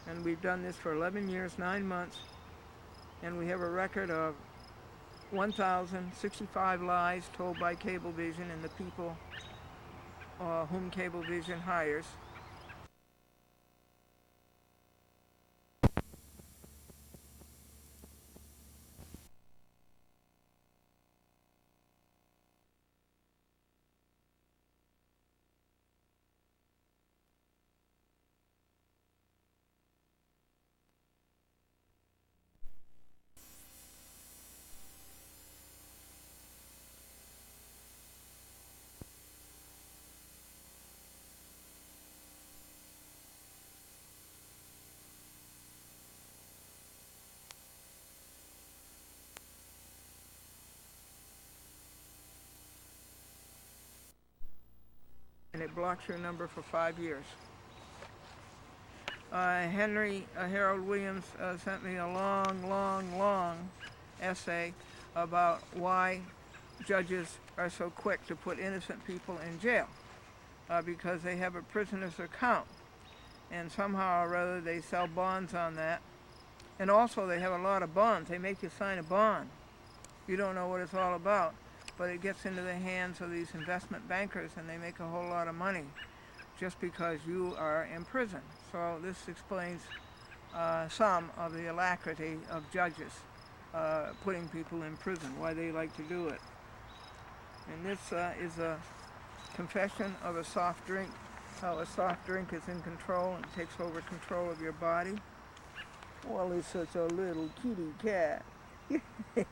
And we've done this for 11 years, 9 months, and we have a record of 1,065 lies told by Cablevision and the people whom Cablevision hires. And it blocks your number for 5 years. Henry Harold Williams sent me a long essay about why judges are so quick to put innocent people in jail, because they have a prisoner's account, and somehow or other they sell bonds on that, and also they have a lot of bonds. They make you sign a bond. You don't know what it's all about, but it gets into the hands of these investment bankers, and they make a whole lot of money just because you are in prison. So this explains some of the alacrity of judges putting people in prison, why they like to do it. And this is a confession of a soft drink, how a soft drink is in control and takes over control of your body. Well, it's such a little kitty cat.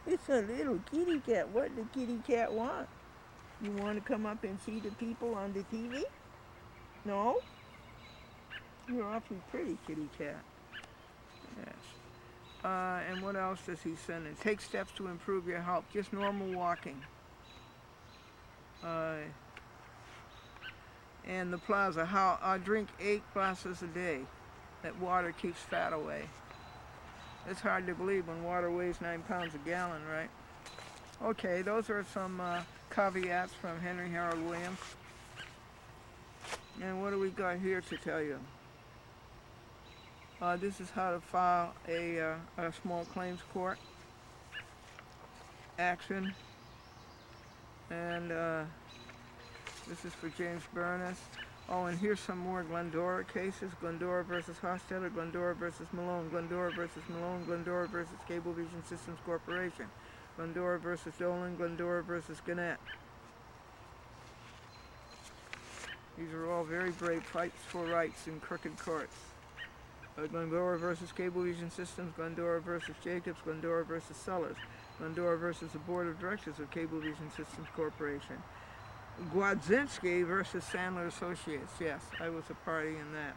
It's a little kitty cat. What did the kitty cat want? You want to come up and see the people on the TV? No? You're awfully pretty, kitty cat. Yes. And what else does he send in? Take steps to improve your health. Just normal walking. And the plaza. How I drink 8 glasses a day. That water keeps fat away. It's hard to believe when water weighs 9 pounds a gallon, right? Okay, those are some caveats from Henry Harold Williams. And what do we got here to tell you? This is how to file a small claims court action. And this is for James Burness. Oh, and here's some more Glendora cases. Glendora versus Hostetler, Glendora versus Malone, Glendora versus Malone, Glendora versus Cablevision Systems Corporation, Glendora versus Dolan, Glendora versus Gannett. These are all very brave fights for rights in crooked courts. Glendora versus Cablevision Systems, Glendora versus Jacobs, Glendora versus Sellers, Glendora versus the Board of Directors of Cablevision Systems Corporation. Gwadzinski versus Sandler Associates. Yes, I was a party in that.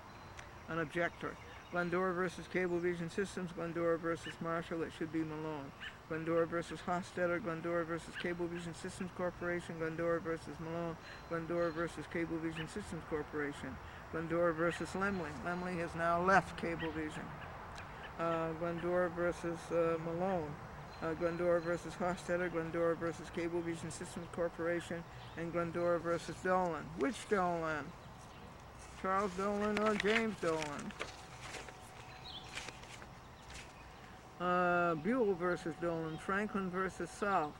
An objector. Glendora versus Cablevision Systems. Glendora versus Marshall. It should be Malone. Glendora versus Hofstadter. Glendora versus Cablevision Systems Corporation. Glendora versus Malone. Glendora versus Cablevision Systems Corporation. Glendora versus Lemley. Lemley has now left Cablevision. Glendora versus Malone. Glendora versus Hofstadter. Glendora versus Cablevision Systems Corporation. And Glendora versus Dolan. Which Dolan? Charles Dolan or James Dolan? Buell versus Dolan. Franklin versus South.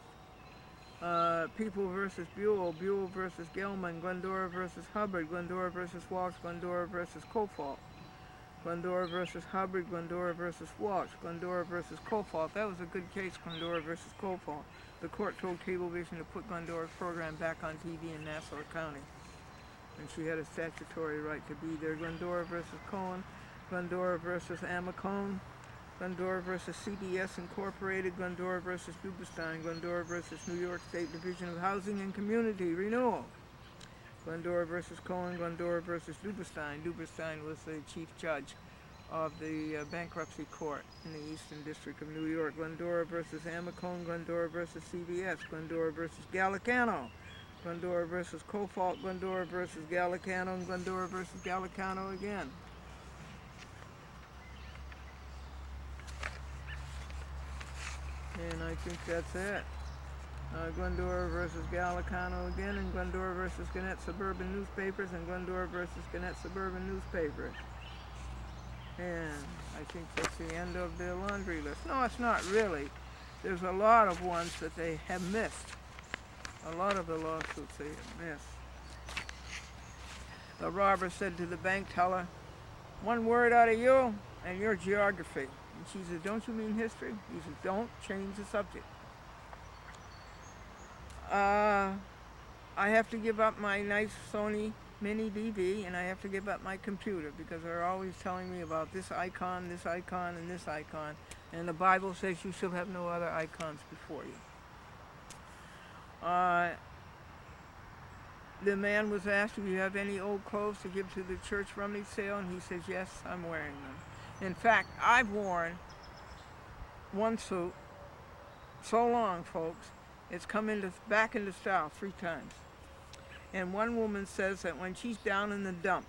People versus Buell. Buell versus Gelman. Glendora versus Hubbard. Glendora versus Walsh. Glendora versus Kofalt. Glendora versus Hubbard. Glendora versus Walsh. Glendora versus Kofalt. That was a good case, Glendora versus Kofalt. The court told Cablevision to put Glendora's program back on TV in Nassau County, and she had a statutory right to be there. Glendora versus Cohen. Glendora versus Amacone. Glendora versus CBS Incorporated. Glendora versus Duberstein. Glendora versus New York State Division of Housing and Community Renewal. Glendora versus Cohen. Glendora versus Duberstein. Duberstein was the chief judge of the bankruptcy court in the Eastern District of New York. Glendora versus Amacone. Glendora versus CBS. Glendora versus Gallicano. Glendora versus Kofalt. Glendora versus Gallicano. And Glendora versus Gallicano again. And I think that's it. Glendora versus Gallicano again, and Glendora versus Gannett Suburban Newspapers, and Glendora versus Gannett Suburban Newspapers. And I think that's the end of the laundry list. No, it's not really. There's a lot of ones that they have missed. A lot of the lawsuits they have missed. The robber said to the bank teller, "One word out of you and your geography." And she said, "Don't you mean history?" He said, "Don't change the subject." I have to give up my nice Sony Mini DV, and I have to give up my computer because they're always telling me about this icon, and this icon, and the Bible says you shall have no other icons before you. The man was asked, "Do you have any old clothes to give to the church rummage sale?" And he says, "Yes, I'm wearing them." In fact, I've worn one suit so long, folks, it's come back into style 3 times. And one woman says that when she's down in the dump,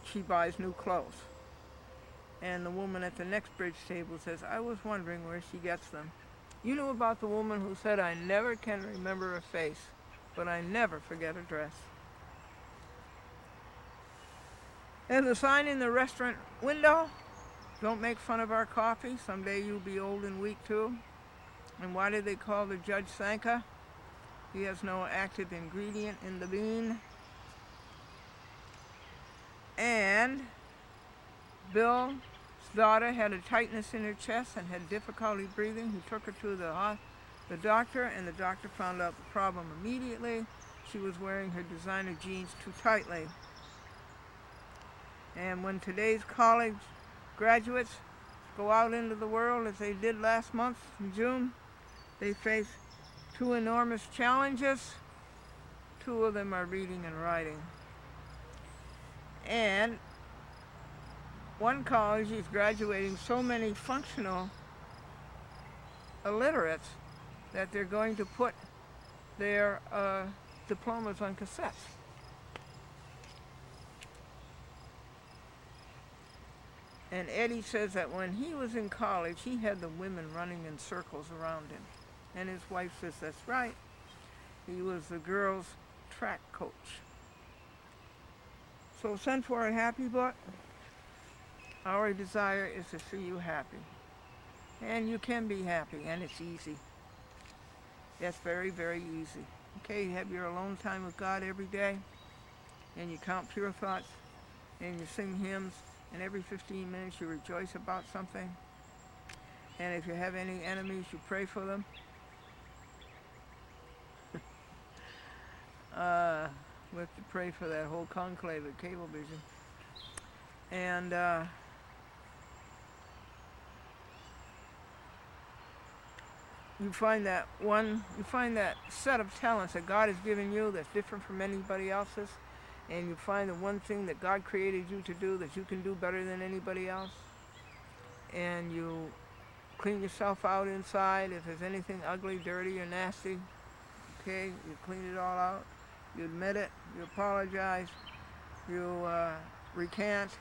she buys new clothes. And the woman at the next bridge table says, "I was wondering where she gets them." You know about the woman who said, "I never can remember a face, but I never forget a dress." There's a sign in the restaurant window, "Don't make fun of our coffee. Someday you'll be old and weak too." And why did they call the judge Sanka? He has no active ingredient in the bean. And Bill's daughter had a tightness in her chest and had difficulty breathing. He took her to the doctor, and the doctor found out the problem immediately. She was wearing her designer jeans too tightly. And when today's college graduates go out into the world, as they did last month in June, they face 2 enormous challenges. 2 of them are reading and writing. And one college is graduating so many functional illiterates that they're going to put their diplomas on cassettes. And Eddie says that when he was in college, he had the women running in circles around him. And his wife says, "That's right. He was the girls' track coach." So send for a happy book. Our desire is to see you happy. And you can be happy, and it's easy. That's very, very easy. Okay, you have your alone time with God every day, and you count pure thoughts, and you sing hymns, and every 15 minutes you rejoice about something. And if you have any enemies, you pray for them. We have to pray for that whole conclave at Cablevision. And you find that set of talents that God has given you that's different from anybody else's, and you find the one thing that God created you to do that you can do better than anybody else, and you clean yourself out inside. If there's anything ugly, dirty, or nasty, okay, you clean it all out. You admit it. You apologize. You recant.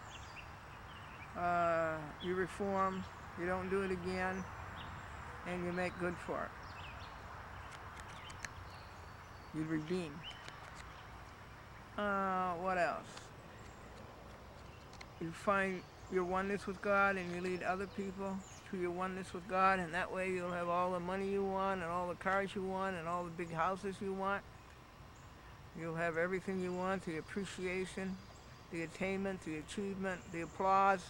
You reform. You don't do it again, and you make good for it. You redeem. What else? You find your oneness with God, and you lead other people to your oneness with God, and that way you'll have all the money you want, and all the cars you want, and all the big houses you want. You'll have everything you want, the appreciation, the attainment, the achievement, the applause,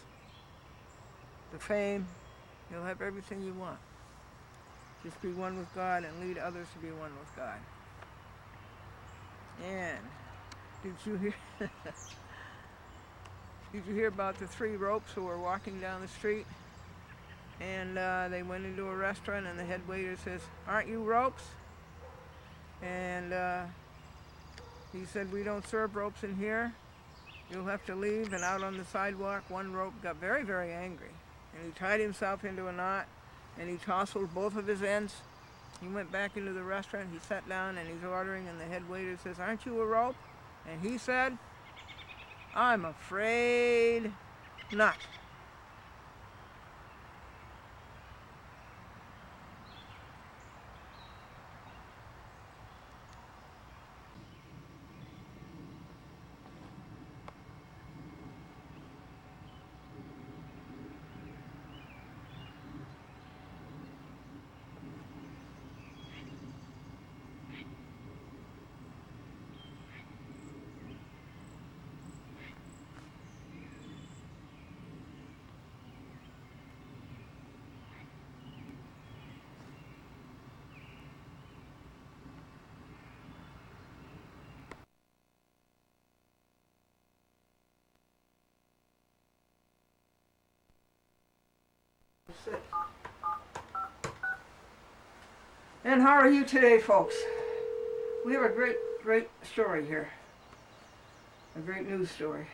the fame. You'll have everything you want. Just be one with God and lead others to be one with God. And did you hear did you hear about the 3 ropes who were walking down the street, and they went into a restaurant, and the head waiter says, "Aren't you ropes?" And he said, "We don't serve ropes in here. You'll have to leave." And out on the sidewalk, one rope got very, very angry, and he tied himself into a knot, and he tousled both of his ends. He went back into the restaurant, he sat down, and he's ordering, and the head waiter says, "Aren't you a rope?" And he said, "I'm afraid not." And how are you today, folks? We have a great, great story here. A great news story.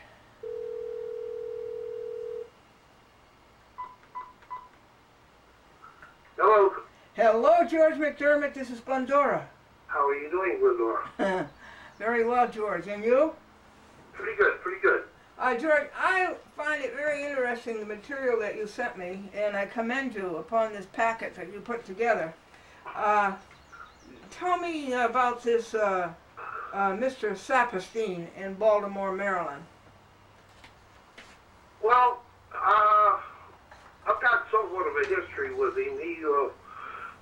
Hello. Hello, George McDermott. This is Glendora. How are you doing, Glendora? Very well, George. And you? Pretty good, pretty good. George, I find it very interesting, the material that you sent me, and I commend you upon this packet that you put together. Tell me about this Mr. Saperstein in Baltimore, Maryland. Well, I've got somewhat of a history with him.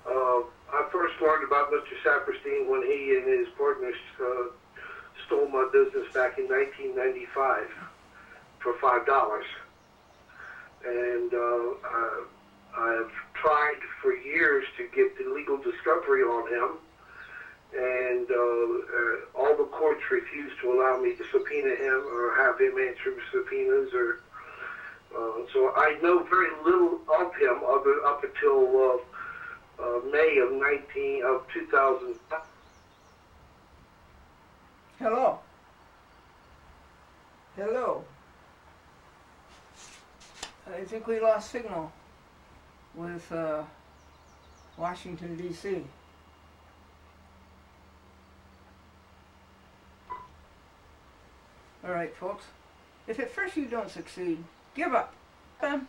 I first learned about Mr. Saperstein when he and his partners stole my business back in 1995 for $5. And I've tried for years to get the legal discovery on him, and all the courts refused to allow me to subpoena him or have him answer subpoenas, or so I know very little of him up until May of 2000. Hello. Hello. I think we lost signal with Washington, D.C. All right, folks. If at first you don't succeed, give up. I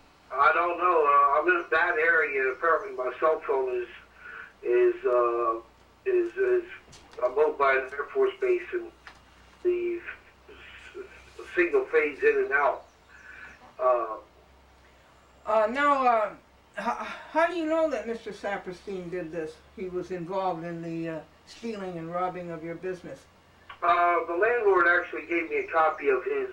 don't know. I'm in a bad area, and apparently my cell phone is I'm owned by an Air Force base, and the signal fades in and out. How do you know that Mr. Saperstein did this? He was involved in the stealing and robbing of your business. The landlord actually gave me a copy of his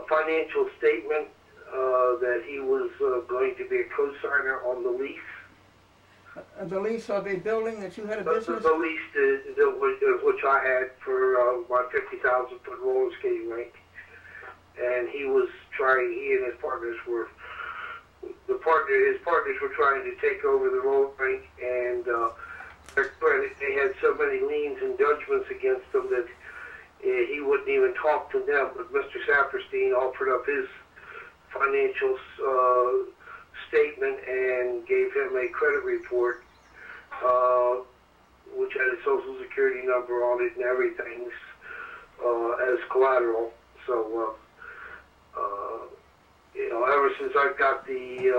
financial statement that he was going to be a co-signer on the lease. The lease of a building that you had a business? The lease which I had for my 50,000-foot roller skating rink. And he and his partners were his partners were trying to take over the roller rink, and they had so many liens and judgments against them that he wouldn't even talk to them. But Mr. Saperstein offered up his financial statement and gave him a credit report, which had a social security number on it and everything as collateral. So, ever since I got the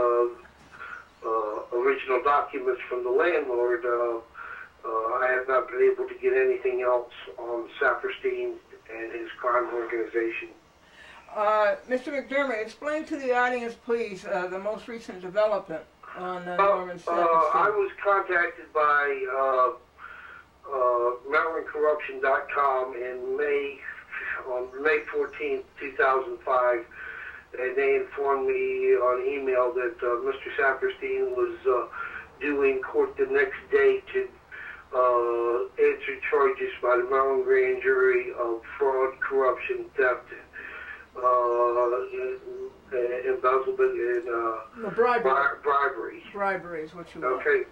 original documents from the landlord, I have not been able to get anything else on Saperstein and his crime organization. Mr. McDermott, explain to the audience, please, the most recent development on Norman Saperstein. I was contacted by MarylandCorruption.com on May 14th, 2005, and they informed me on email that Mr. Saperstein was due in court the next day to answer charges by the Maryland grand jury of fraud, corruption, theft, embezzlement, and bribery. Bribery is what you want. Okay,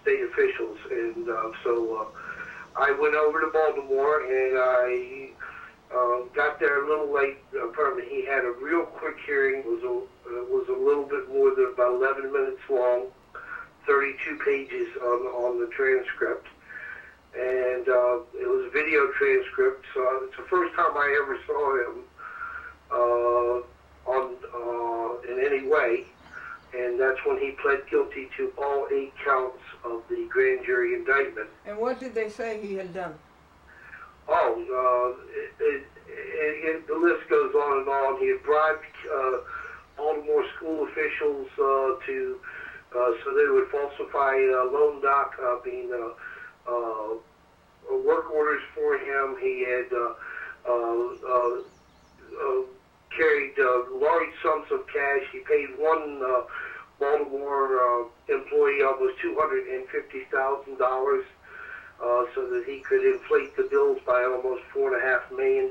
state officials. And so I went over to Baltimore, and I got there a little late. Apparently, he had a real quick hearing. It was a little bit more than about 11 minutes long, 32 pages on the transcript. And it was a video transcript, so it's the first time I ever saw him in any way. And that's when he pled guilty to all 8 counts of the grand jury indictment. And what did they say he had done? Oh, the list goes on and on. He had bribed Baltimore school officials so they would falsify loan work orders for him. He had carried large sums of cash. He paid one Baltimore employee almost $250,000 so that he could inflate the bills by almost $4.5 million.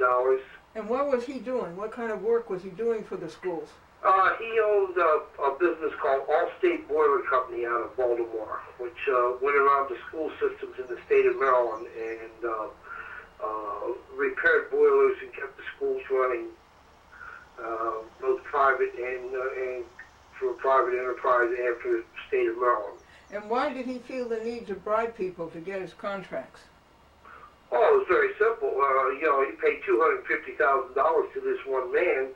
And what was he doing? What kind of work was he doing for the schools? He owned a business called Allstate Boiler Company out of Baltimore, which went around the school systems in the state of Maryland and repaired boilers and kept the schools running, both private and for a private enterprise after the state of Maryland. And why did he feel the need to bribe people to get his contracts? Oh, it was very simple. He paid $250,000 to this one man,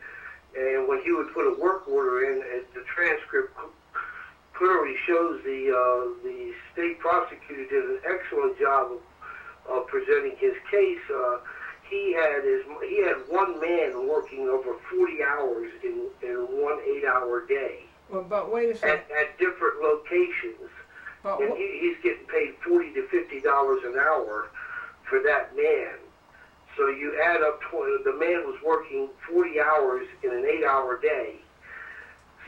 and when he would put a work order in, the transcript clearly shows the state prosecutor did an excellent job of presenting his case. He had one man working over 40 hours in one 8-hour day. Well, but wait a second. At different locations. But and he's getting paid $40 to $50 an hour for that man. So you add up, the man was working 40 hours in an 8-hour day.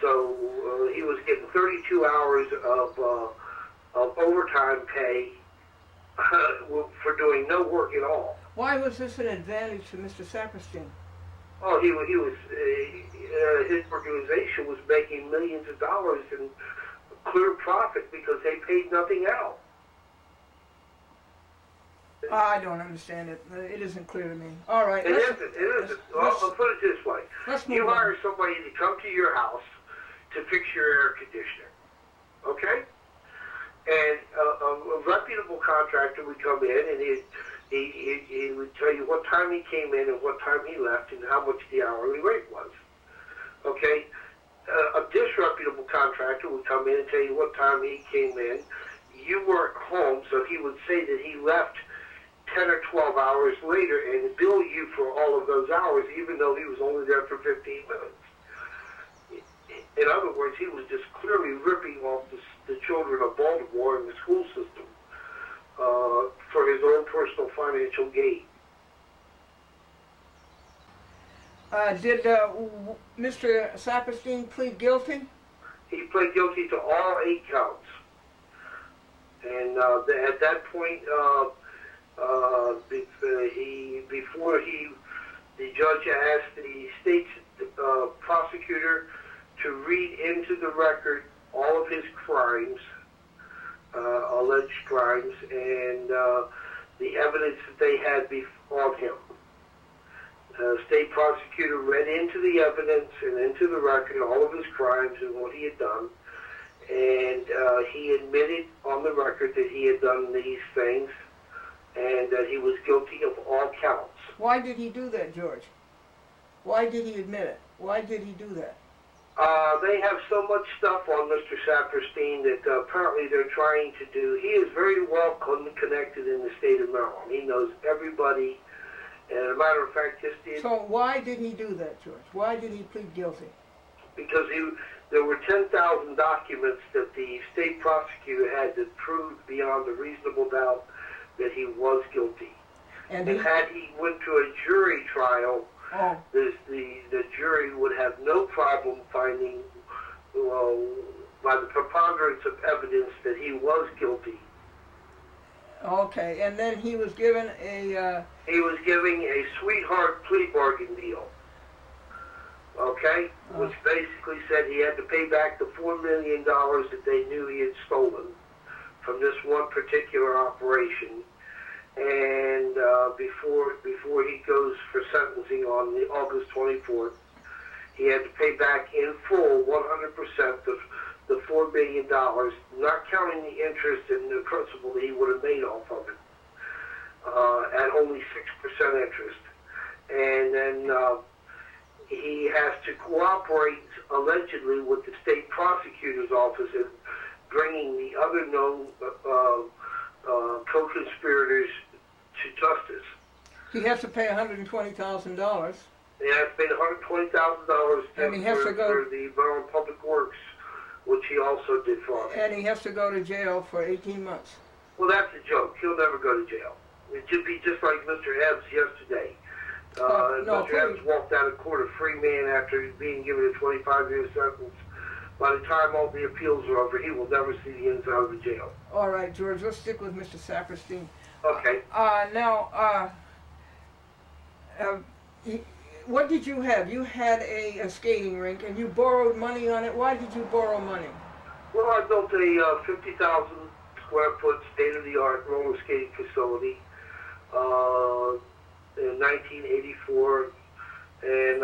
So he was getting 32 hours of overtime pay for doing no work at all. Why was this an advantage to Mr. Saperstein? Oh, he was his organization was making millions of dollars in clear profit because they paid nothing out. I don't understand it. It isn't clear to me. All right. It isn't. I'll put it this way. You hire somebody to come to your house to fix your air conditioner, okay? And a reputable contractor would come in and he would tell you what time he came in and what time he left and how much the hourly rate was, okay? A disreputable contractor would come in and tell you what time he came in. You weren't home, so he would say that he left 10 or 12 hours later and bill you for all of those hours, even though he was only there for 15 minutes. In other words, he was just clearly ripping off the children of Baltimore and the school system for his own personal financial gain. Did Mr. Saperstein plead guilty? He pled guilty to all 8 counts. And at that point, the judge asked the state prosecutor to read into the record all of his crimes, alleged crimes, and the evidence that they had on him. State prosecutor read into the evidence and into the record all of his crimes and what he had done, and he admitted on the record that he had done these things and that he was guilty of all counts. Why did he do that, George? Why did he admit it? Why did he do that? They have so much stuff on Mr. Saperstein that apparently they're trying to do. He is very well connected in the state of Maryland. He knows everybody. And as a matter of fact, So why did he do that, George? Why did he plead guilty? Because there were 10,000 documents that the state prosecutor had to prove beyond a reasonable doubt that he was guilty. And had he went to a jury trial, the jury would have no problem finding, by the preponderance of evidence, that he was guilty. Okay, and then he was given a... He was giving a sweetheart plea bargain deal, okay? Which basically said he had to pay back the $4 million that they knew he had stolen from this one particular operation. And before he goes for sentencing on August 24th, he had to pay back in full 100% the $4 million, not counting the interest and the principal that he would have made off of it, at only 6% interest. And then he has to cooperate, allegedly, with the state prosecutor's office in bringing the other known co-conspirators to justice. He has to pay $120,000. He has to pay $120,000 for the Maryland Public Works, which he also did fraud. And he has to go to jail for 18 months. Well, that's a joke. He'll never go to jail. It should be just like Mr. Ebbs yesterday. Mr. Ebbs walked out of court a free man after being given a 25-year sentence. By the time all the appeals are over, he will never see the inside of the jail. All right, George, let's stick with Mr. Saperstein. Okay. What did you have? You had a skating rink, and you borrowed money on it. Why did you borrow money? Well, I built a 50,000 square foot state-of-the-art roller skating facility in 1984, and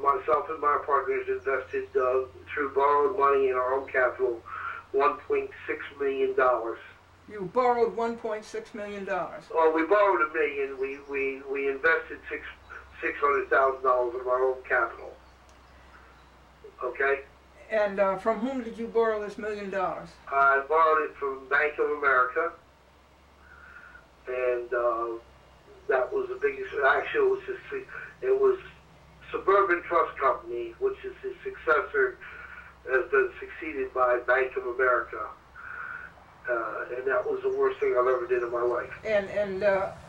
myself and my partners invested through borrowed money in our own capital, $1.6 million. You borrowed $1.6 million. Well, we borrowed $1 million. We invested $600,000 of our own capital. Okay. And from whom did you borrow this $1 million? I borrowed it from Bank of America, and that was the biggest. Actually, it was Suburban Trust Company, which is his successor, has been succeeded by Bank of America. And that was the worst thing I've ever did in my life. And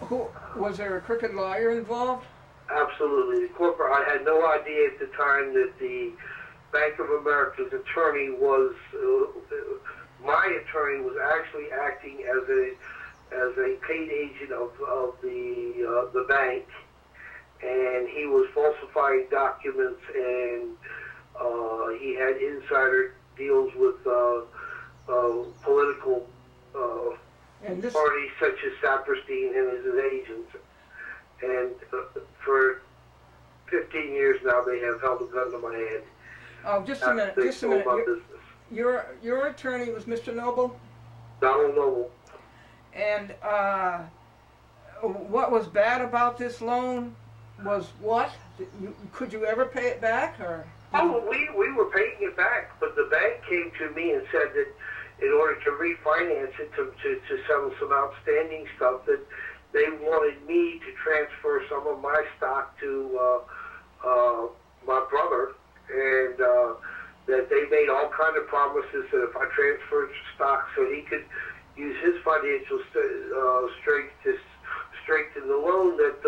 who was there a crooked lawyer involved? Absolutely. I had no idea at the time that the Bank of America's attorney was, my attorney was actually acting as a paid agent of the bank, and he was falsifying documents, and he had insider deals with political parties such as Saperstein and his agents. And for 15 years now, they have held a gun to my head. Oh, just a minute. Just a minute. Your attorney was Mr. Noble? Donald Noble. And what was bad about this loan was what? Could you ever pay it back, or? Oh, we were paying it back, but the bank came to me and said that in order to refinance it, to settle some outstanding stuff, that they wanted me to transfer some of my stock to my brother, and that they made all kind of promises that if I transferred stock so he could use his financial strength to strengthen the loan, that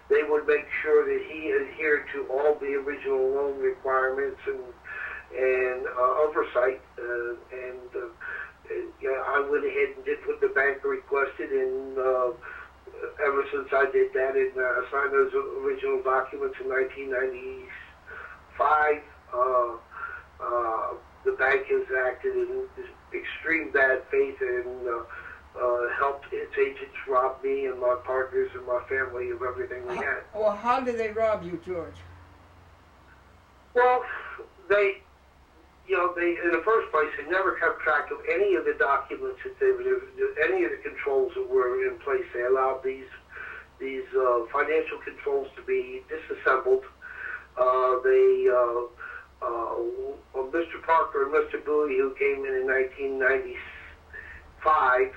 they would make sure that he adhered to all the original loan requirements and oversight. I went ahead and did what the bank requested, and ever since I did that and signed those original documents in 1995, The bank has acted in extreme bad faith and helped its agents rob me and my partners and my family of everything we had. Well, how did they rob you, George? Well, they, in the first place, they never kept track of any of the documents that any of the controls that were in place. They allowed these financial controls to be disassembled. Mr. Parker and Mr. Bowie, who came in 1995,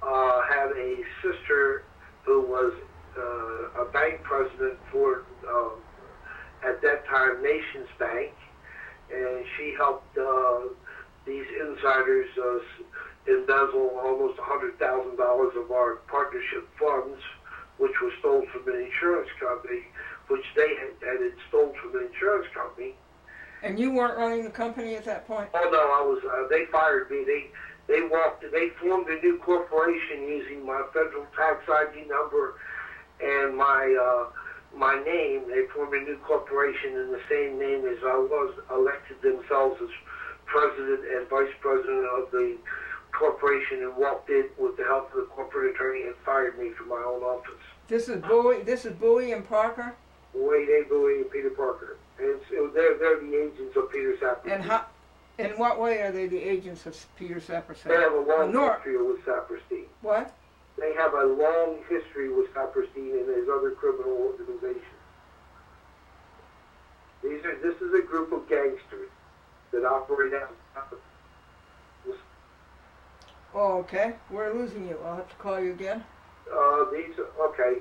had a sister who was a bank president for, at that time, Nations Bank, and she helped these insiders embezzle almost $100,000 of our partnership funds, which was stolen from an insurance company, which they had stolen from an insurance company. And you weren't running the company at that point? Oh no, I was. They fired me. They formed a new corporation using my federal tax ID number and my name. They formed a new corporation in the same name as I was, elected themselves as president and vice president of the corporation, and walked in with the help of the corporate attorney and fired me from my own office. This is Bowie and Parker? Wade A. Bowie and Peter Parker. And they're the agents of Peter Saperstein. And how, in what way are they the agents of Peter Saperstein? They have a long history with Saperstein. What? They have a long history with Saperstein and his other criminal organizations. This is a group of gangsters that operate out. Oh, okay. We're losing you. I'll have to call you again. Okay.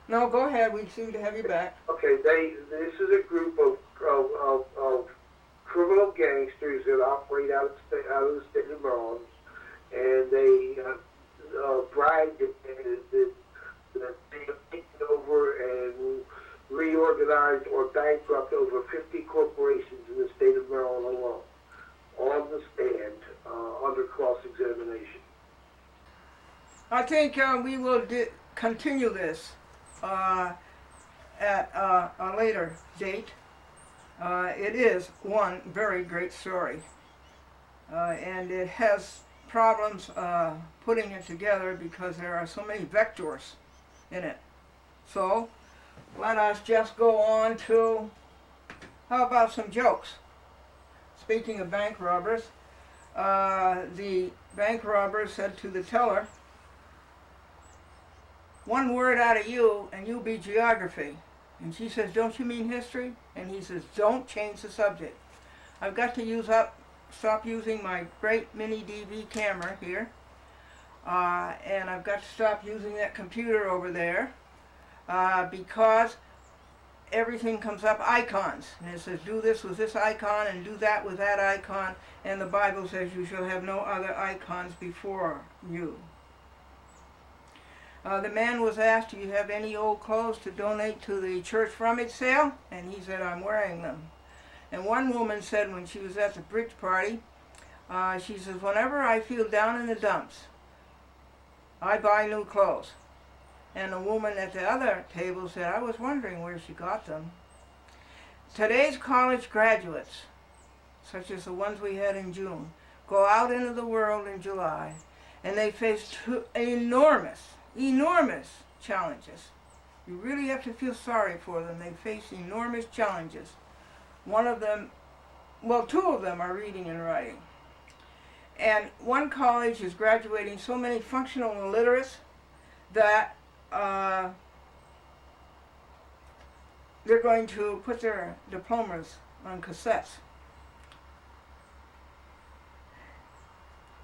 No, go ahead. We seem to have you back. Okay, this is a group of criminal gangsters that operate out of the state of Maryland, and they bragged that they have taken over and reorganized or bankrupt over 50 corporations in the state of Maryland alone, on the stand, under cross-examination. I think we will continue this at a later date. It is one very great story, and it has problems putting it together because there are so many vectors in it. So let us just go on to, how about some jokes? Speaking of bank robbers, the bank robber said to the teller, "One word out of you and you'll be geography." And she says, "Don't you mean history?" And he says, "Don't change the subject. I've got to stop using my great mini DV camera here, and I've got to stop using that computer over there, because everything comes up icons. And it says, do this with this icon and do that with that icon. And the Bible says you shall have no other icons before you." The man was asked, "Do you have any old clothes to donate to the church rummage sale?" And he said, "I'm wearing them." And one woman said when she was at the bridge party, she says, "Whenever I feel down in the dumps, I buy new clothes." And a woman at the other table said, "I was wondering where she got them." Today's college graduates, such as the ones we had in June, go out into the world in July, and they face two enormous challenges. You really have to feel sorry for them. They face enormous challenges. One of them, well, two of them are reading and writing. And one college is graduating so many functional illiterates that they're going to put their diplomas on cassettes.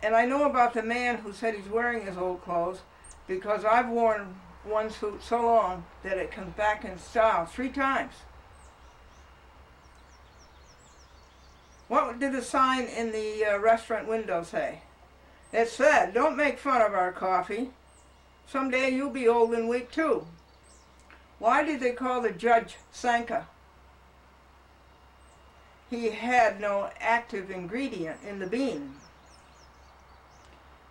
And I know about the man who said he's wearing his old clothes because I've worn one suit so long that it comes back in style 3 times. What did the sign in the restaurant window say? It said, "Don't make fun of our coffee. Someday you'll be old and weak too." Why did they call the judge Sanka? He had no active ingredient in the bean.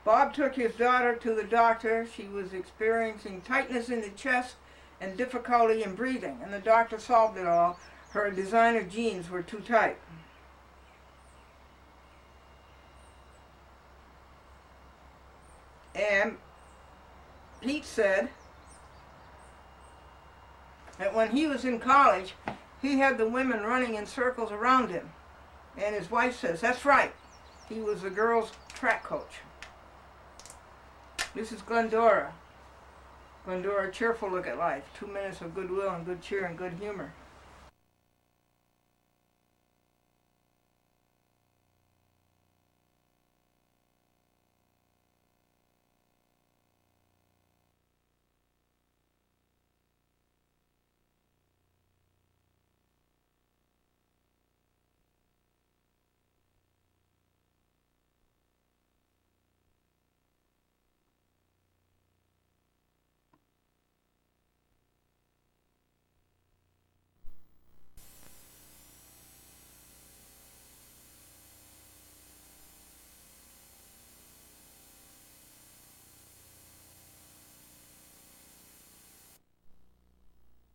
Bob took his daughter to the doctor. She was experiencing tightness in the chest and difficulty in breathing, and the doctor solved it all. Her designer jeans were too tight. said that when he was in college, he had the women running in circles around him. And his wife says, that's right, he was the girls' track coach. This is Glendora. Glendora, cheerful look at life. 2 minutes of goodwill and good cheer and good humor.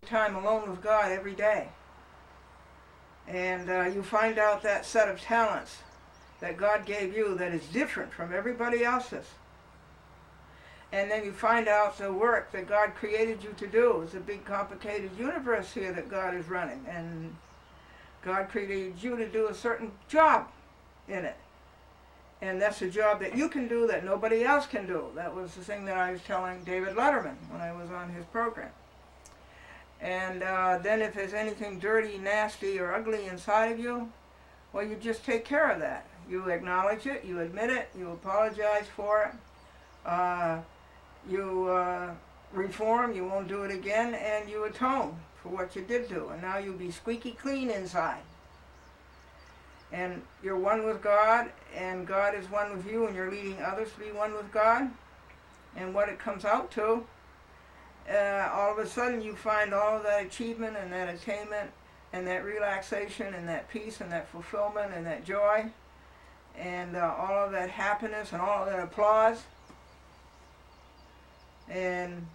Time alone with God every day. And you find out that set of talents that God gave you that is different from everybody else's. And then you find out the work that God created you to do. It's a big complicated universe here that God is running. And God created you to do a certain job in it. And that's a job that you can do that nobody else can do. That was the thing that I was telling David Letterman when I was on his program. And then if there's anything dirty, nasty, or ugly inside of you, well, you just take care of that. You acknowledge it, you admit it, you apologize for it, you reform, you won't do it again, and you atone for what you did do. And now you'll be squeaky clean inside. And you're one with God, and God is one with you, and you're leading others to be one with God. And what it comes out to, all of a sudden you find all of that achievement and that attainment and that relaxation and that peace and that fulfillment and that joy and all of that happiness and all of that applause. And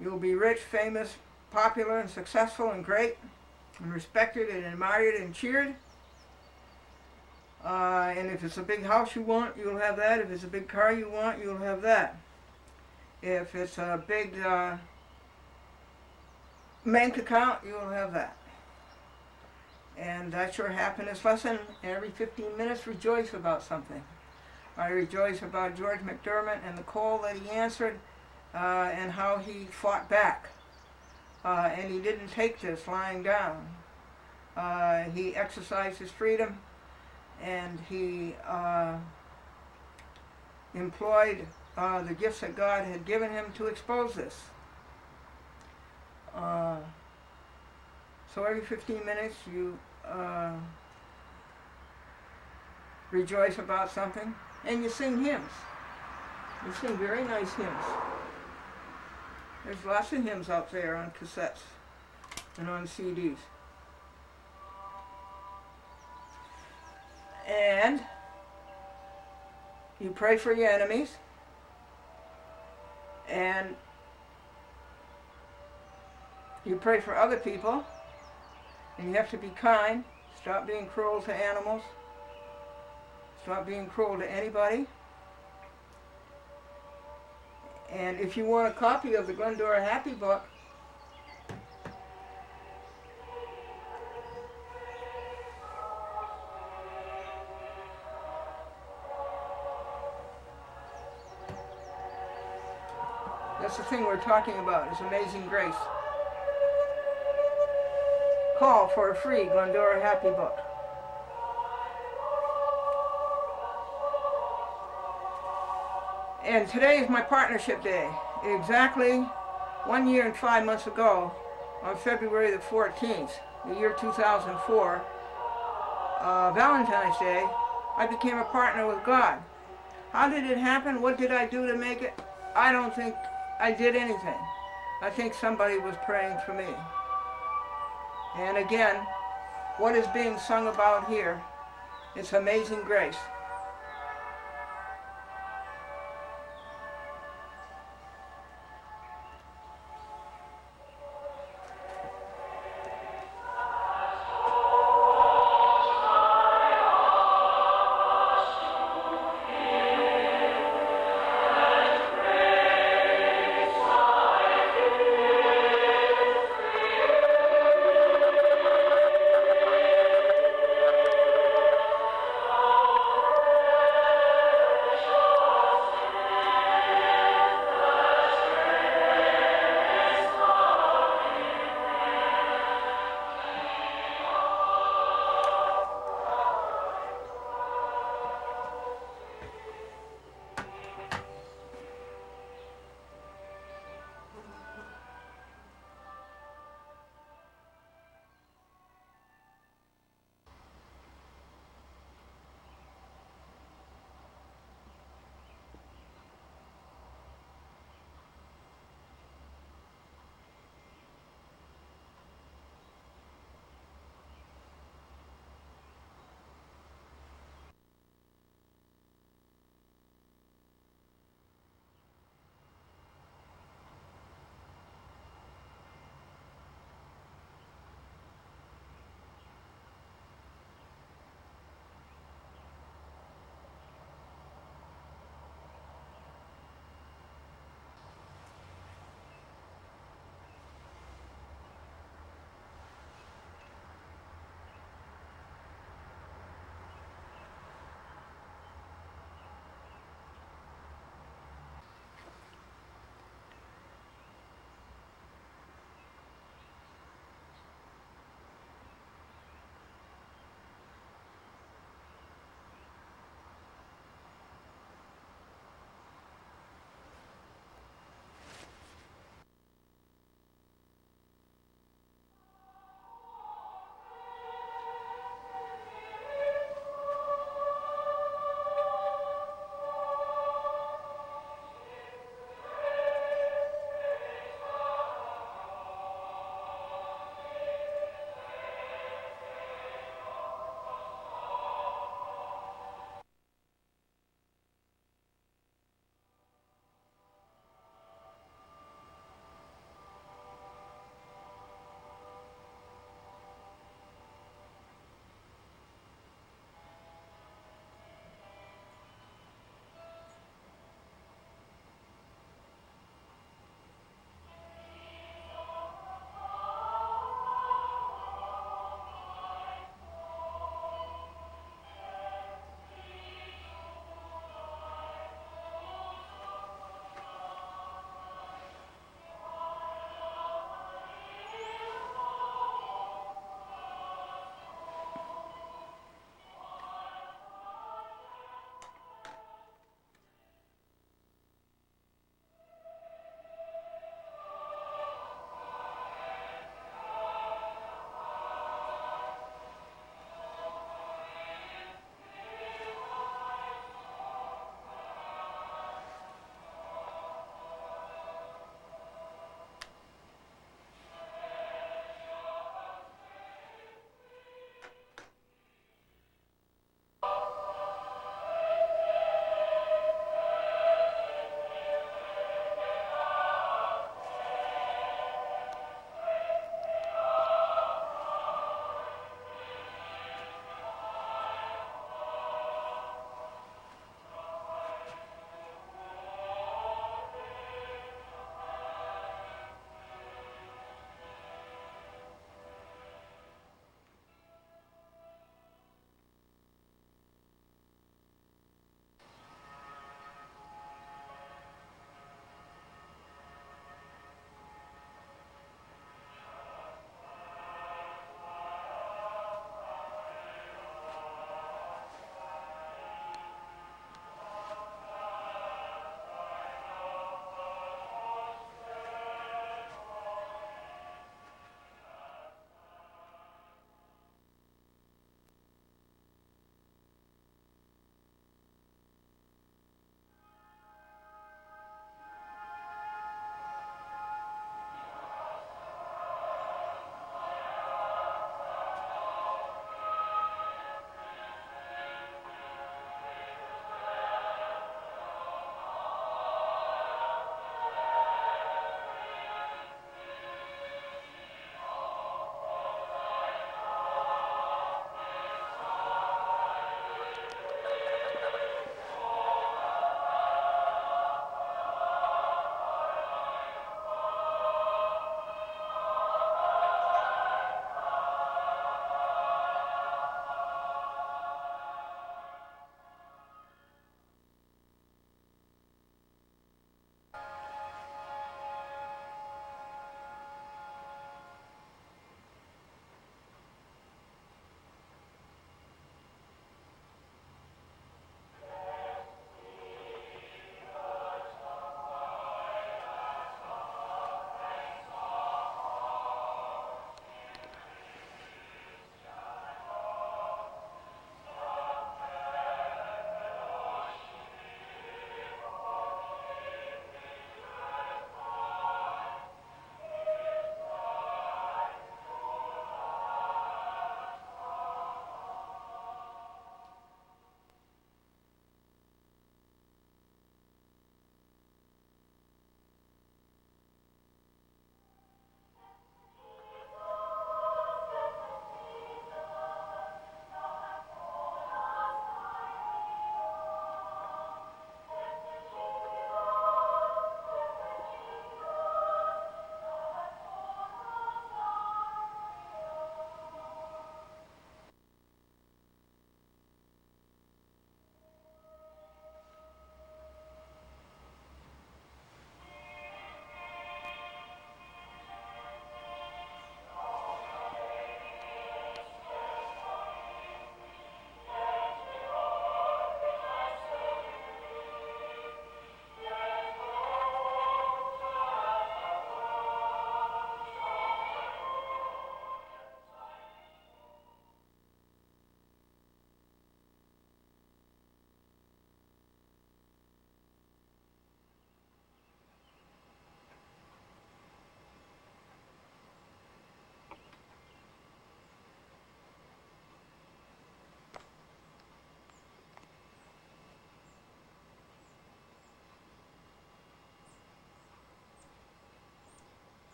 you'll be rich, famous, popular, and successful and great and respected and admired and cheered. And if it's a big house you want, you'll have that. If it's a big car you want, you'll have that. If it's a big bank account, you'll have that. And that's your happiness lesson. Every 15 minutes, rejoice about something. I rejoice about George McDermott and the call that he answered and how he fought back. And he didn't take this lying down. He exercised his freedom, and he employed the gifts that God had given him to expose this. So every 15 minutes you rejoice about something, and you sing hymns. You sing very nice hymns. There's lots of hymns out there on cassettes and on CDs. And you pray for your enemies. And you pray for other people, and you have to be kind. Stop being cruel to animals. Stop being cruel to anybody. And if you want a copy of the Glendora Happy Book, that's the thing we're talking about, is Amazing Grace. Call for a free Glendora Happy Book. And today is my partnership day. Exactly 1 year and 5 months ago, on February the 14th, the year 2004, Valentine's Day, I became a partner with God. How did it happen? What did I do to make it? I don't think I did anything. I think somebody was praying for me. And again, what is being sung about here? It's Amazing Grace.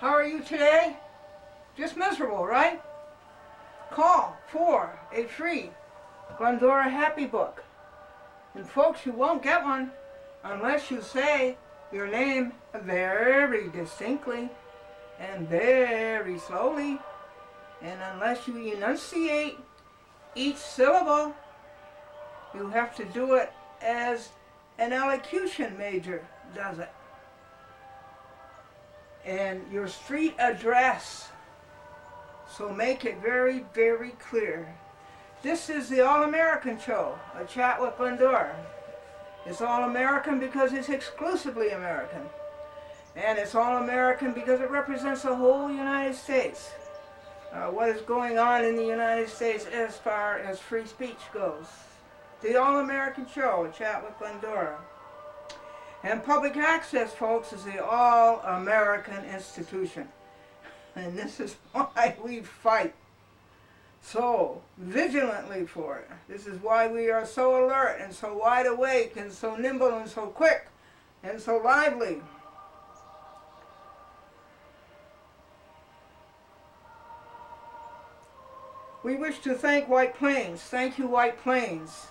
How are you today? Just miserable, right? Call for a free Glendora Happy Book. And folks, you won't get one unless you say your name very distinctly and very slowly, and unless you enunciate each syllable. You have to do it as an elocution major does it. And your street address. So make it very, very clear. This is the All-American Show, a chat with Glendora. It's All-American because it's exclusively American. And it's All-American because it represents the whole United States. What is going on in the United States as far as free speech goes. The All-American Show, a chat with Glendora. And public access, folks, is the All-American institution. And this is why we fight so vigilantly for it. This is why we are so alert and so wide awake and so nimble and so quick and so lively. We wish to thank White Plains. Thank you, White Plains.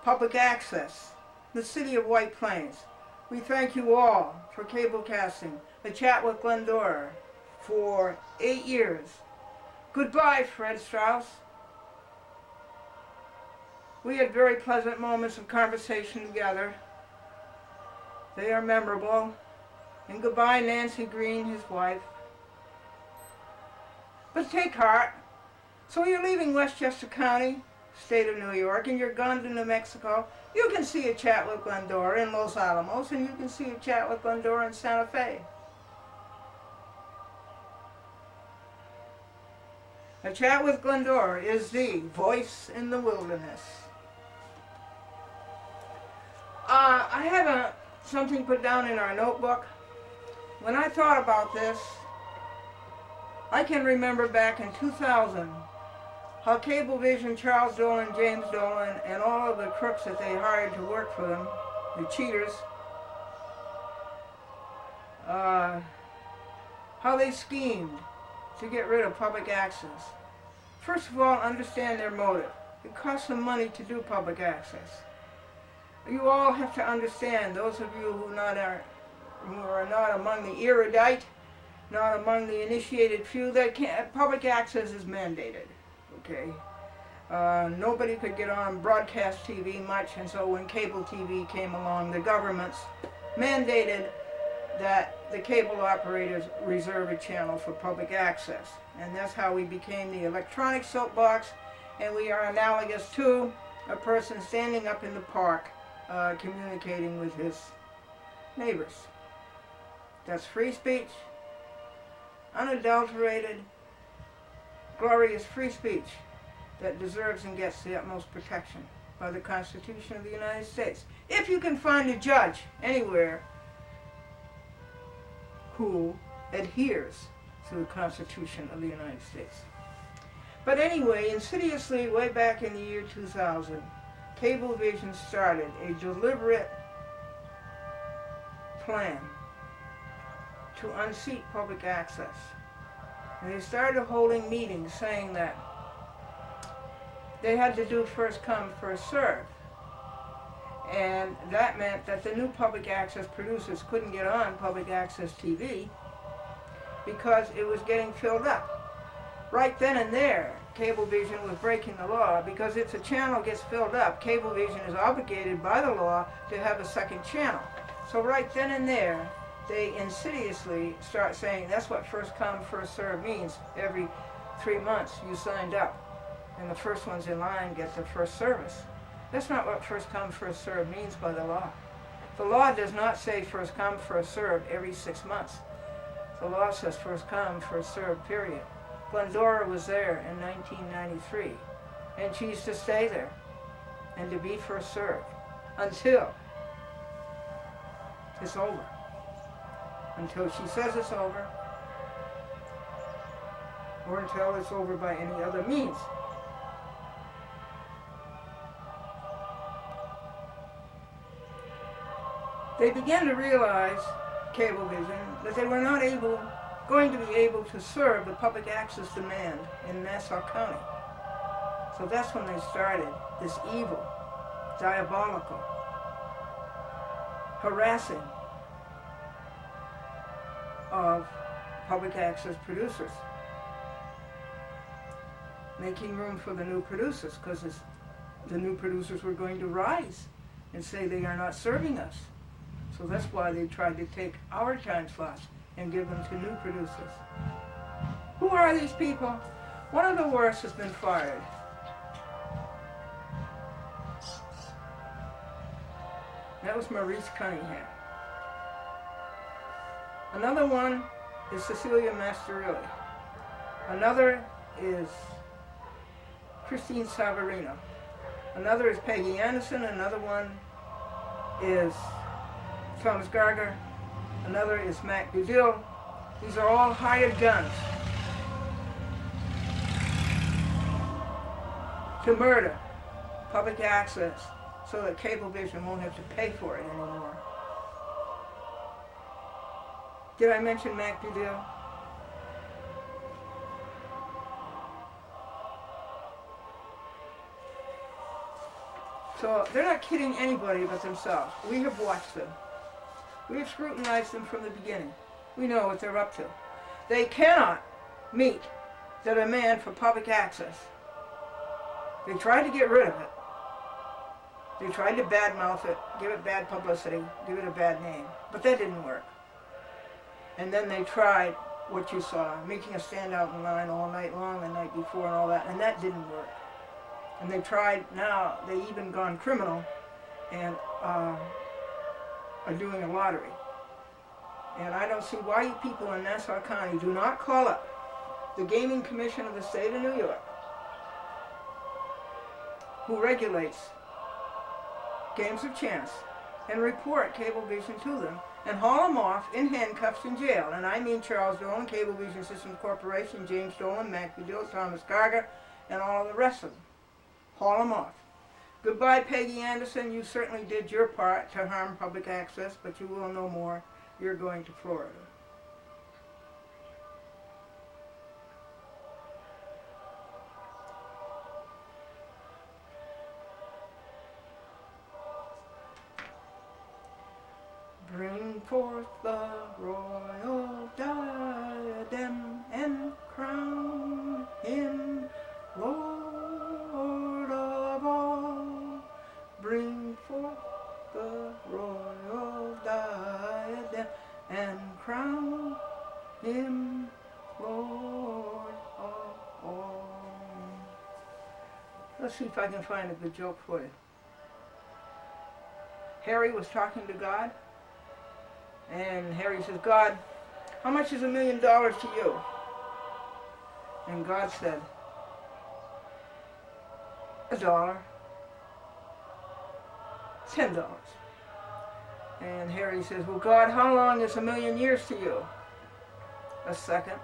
Public access. The city of White Plains. We thank you all for cable casting. A chat with Glendora for 8 years. Goodbye, Fred Strauss. We had very pleasant moments of conversation together. They are memorable. And goodbye, Nancy Green, his wife. But take heart. So you're leaving Westchester County, state of New York, and you're gone to New Mexico. You can see a chat with Glendora in Los Alamos, and you can see a chat with Glendora in Santa Fe. A chat with Glendora is the voice in the wilderness. I have something put down in our notebook. When I thought about this, I can remember back in 2000 how Cablevision, Charles Dolan, James Dolan, and all of the crooks that they hired to work for them, the cheaters, how they schemed to get rid of public access. First of all, understand their motive. It costs them money to do public access. You all have to understand, those of you who are not among the erudite, not among the initiated few, that public access is mandated. Okay, nobody could get on broadcast TV much, and so when cable TV came along, the governments mandated that the cable operators reserve a channel for public access. And that's how we became the electronic soapbox, and we are analogous to a person standing up in the park communicating with his neighbors. That's free speech, unadulterated, glorious free speech that deserves and gets the utmost protection by the Constitution of the United States. If you can find a judge anywhere who adheres to the Constitution of the United States. But anyway, insidiously, way back in the year 2000, Cablevision started a deliberate plan to unseat public access. And they started holding meetings saying that they had to do first come, first serve. And that meant that the new public access producers couldn't get on public access TV because it was getting filled up. Right then and there, Cablevision was breaking the law, because if the channel gets filled up, Cablevision is obligated by the law to have a second channel. So right then and there, they insidiously start saying that's what first come, first serve means. Every 3 months you signed up, and the first ones in line get the first service. That's not what first come, first serve means by the law. The law does not say first come, first serve every 6 months. The law says first come, first serve, period. Glendora was there in 1993, and she's to stay there and to be first served until it's over. Until she says it's over, or until it's over by any other means. They began to realize, Cablevision, that they were not able going to be able to serve the public access demand in Nassau County. So that's when they started this evil, diabolical, harassing of public access producers, making room for the new producers, because the new producers were going to rise and say they are not serving us. So that's why they tried to take our time slots and give them to new producers. Who are these people? One of the worst has been fired. That was Maurice Cunningham. Another one is Cecilia Masterilli. Another is Christine Savarino. Another is Peggy Anderson. Another one is Thomas Garger. Another is Mac Dudill. These are all hired guns to murder public access so that Cablevision won't have to pay for it anymore. Did I mention Mac Dudill? So they're not kidding anybody but themselves. We have watched them. We have scrutinized them from the beginning. We know what they're up to. They cannot meet the demand for public access. They tried to get rid of it. They tried to badmouth it, give it bad publicity, give it a bad name. But that didn't work. And then they tried what you saw, making us stand out in line all night long the night before and all that, and that didn't work. And they tried, now they even gone criminal and are doing a lottery. And I don't see why you people in Nassau County do not call up the Gaming Commission of the state of New York, who regulates games of chance, and report Cablevision to them and haul them off in handcuffs in jail. And I mean Charles Dolan, Cablevision Systems Corporation, James Dolan, Mac Dudill, Thomas Garger, and all of the rest of them. Haul them off. Goodbye, Peggy Anderson. You certainly did your part to harm public access, but you will no more. You're going to Florida. Bring forth the royal diadem and crown him Lord of all. Bring forth the royal diadem and crown him Lord of all. Let's see if I can find a good joke for you. Harry was talking to God. And Harry says, God, how much is $1 million to you? And God said, $1, $10. And Harry says, well, God, how long is 1,000,000 years to you? A second.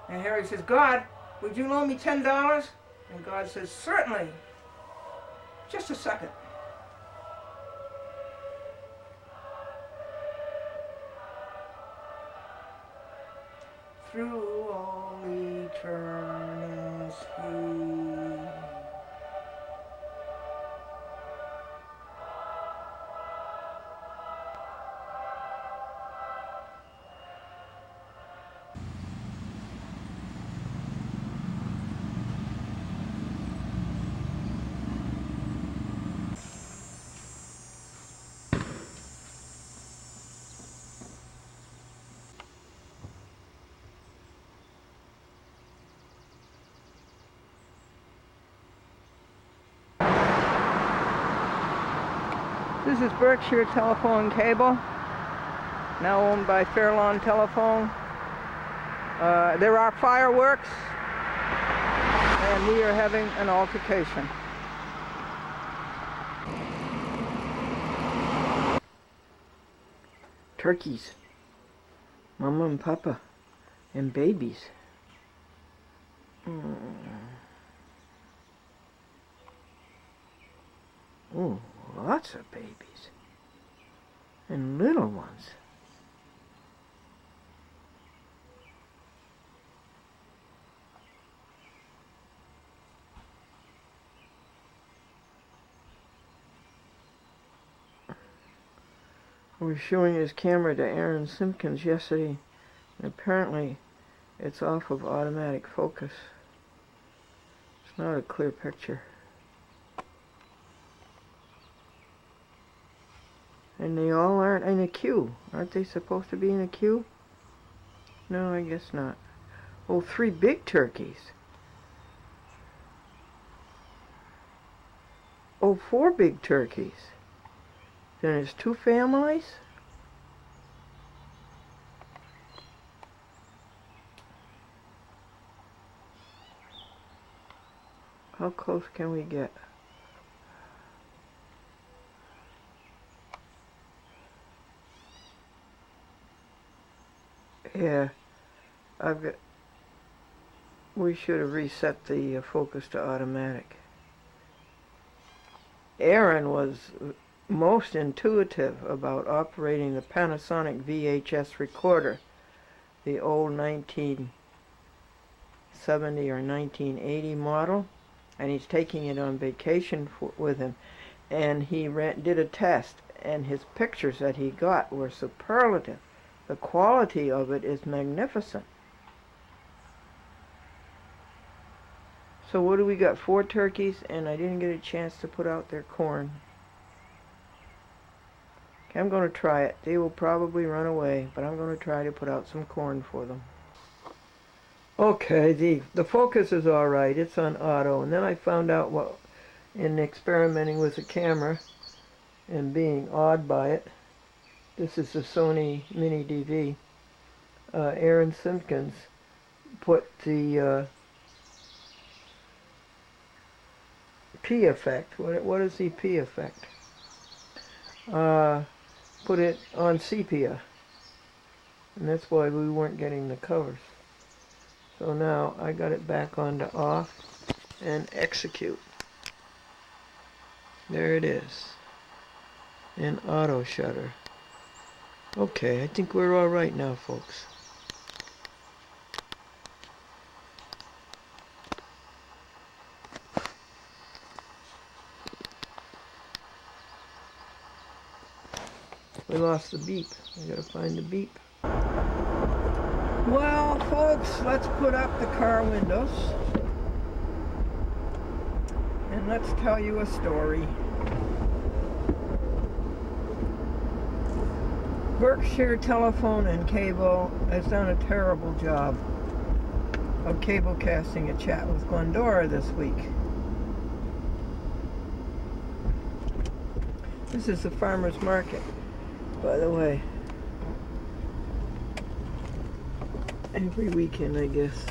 And Harry says, God, would you loan me $10? And God says, certainly. Just a second. Through all eternity. This is Berkshire Telephone Cable, now owned by Fairlawn Telephone. There are fireworks, and we are having an altercation. Turkeys, Mama and Papa, and babies. Ooh, lots of babies. And little ones. was showing his camera to Aaron Simpkins yesterday, and apparently it's off of automatic focus. It's not a clear picture. And they all aren't in a queue. Aren't they supposed to be in a queue? No, I guess not. Oh, 3 big turkeys. Oh, 4 big turkeys. Then it's 2 families? How close can we get? Yeah, we should have reset the focus to automatic. Aaron was most intuitive about operating the Panasonic VHS recorder, the old 1970 or 1980 model, and he's taking it on vacation with him. And he did a test, and his pictures that he got were superlative. The quality of it is magnificent. So what do we got? 4 turkeys, and I didn't get a chance to put out their corn. Okay, I'm going to try it. They will probably run away, but I'm going to try to put out some corn for them. Okay, the focus is all right. It's on auto. And then I found out in experimenting with the camera and being awed by it. This is the Sony Mini DV. Aaron Simpkins put the P effect. What is the P effect? Put it on sepia. And that's why we weren't getting the covers. So now I got it back onto off and execute. There it is. In auto shutter. Okay, I think we're all right now, folks. We lost the beep. I gotta find the beep. Well, folks, let's put up the car windows. And let's tell you a story. Berkshire Telephone and Cable has done a terrible job of cable casting a chat with Glendora this week. This is the farmer's market, by the way. Every weekend, I guess.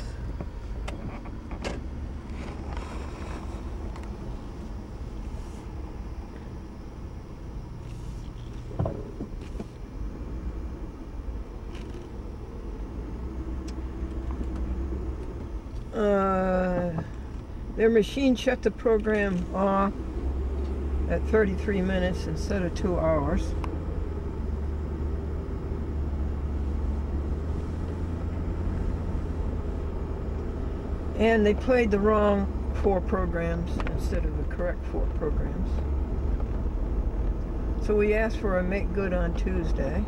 Their machine shut the program off at 33 minutes instead of 2 hours. And they played the wrong 4 programs instead of the correct 4 programs. So we asked for a make good on Tuesday.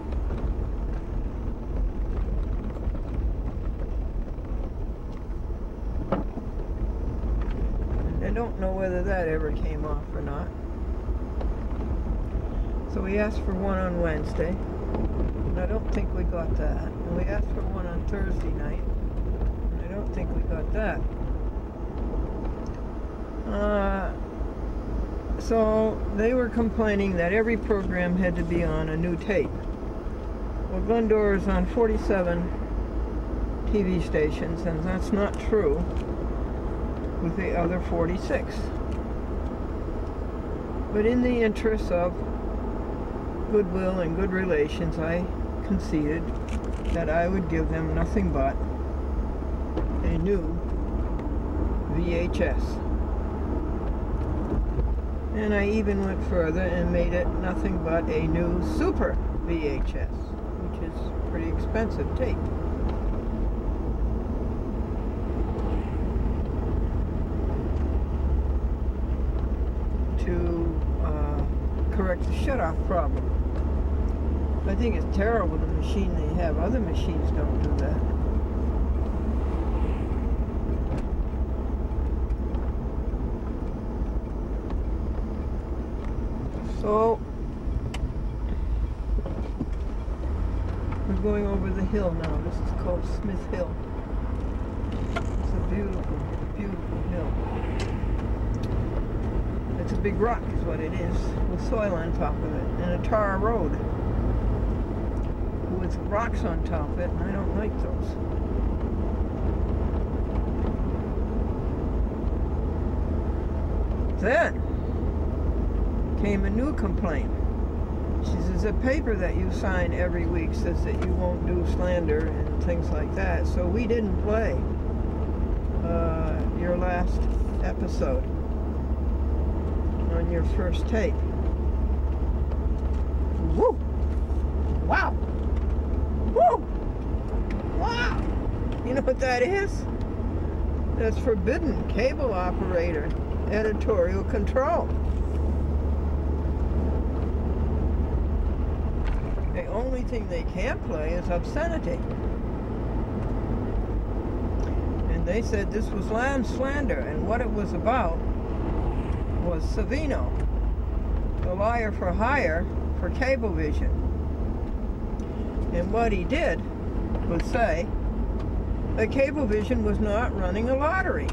I don't know whether that ever came off or not. So we asked for one on Wednesday. And I don't think we got that. And we asked for one on Thursday night. I don't think we got that. So they were complaining that every program had to be on a new tape. Well, Glendora is on 47 TV stations, and that's not true with the other 46. But in the interest of goodwill and good relations, I conceded that I would give them nothing but a new VHS. And I even went further and made it nothing but a new Super VHS, which is pretty expensive tape. To correct the shutoff problem. I think it's terrible the machine they have. Other machines don't do that. So we're going over the hill now. This is called Smith Hill. It's a beautiful, beautiful hill. It's a big rock is what it is, with soil on top of it, and a tar road with rocks on top of it, and I don't like those. Then came a new complaint. She says a paper that you sign every week says that you won't do slander and things like that, so we didn't play your last episode on your first tape. Woo! Wow! Woo! Wow! You know what that is? That's forbidden cable operator editorial control. The only thing they can't play is obscenity. And they said this was land slander, and what it was about was Savino, the liar for hire for Cablevision. And what he did was say that Cablevision was not running a lottery.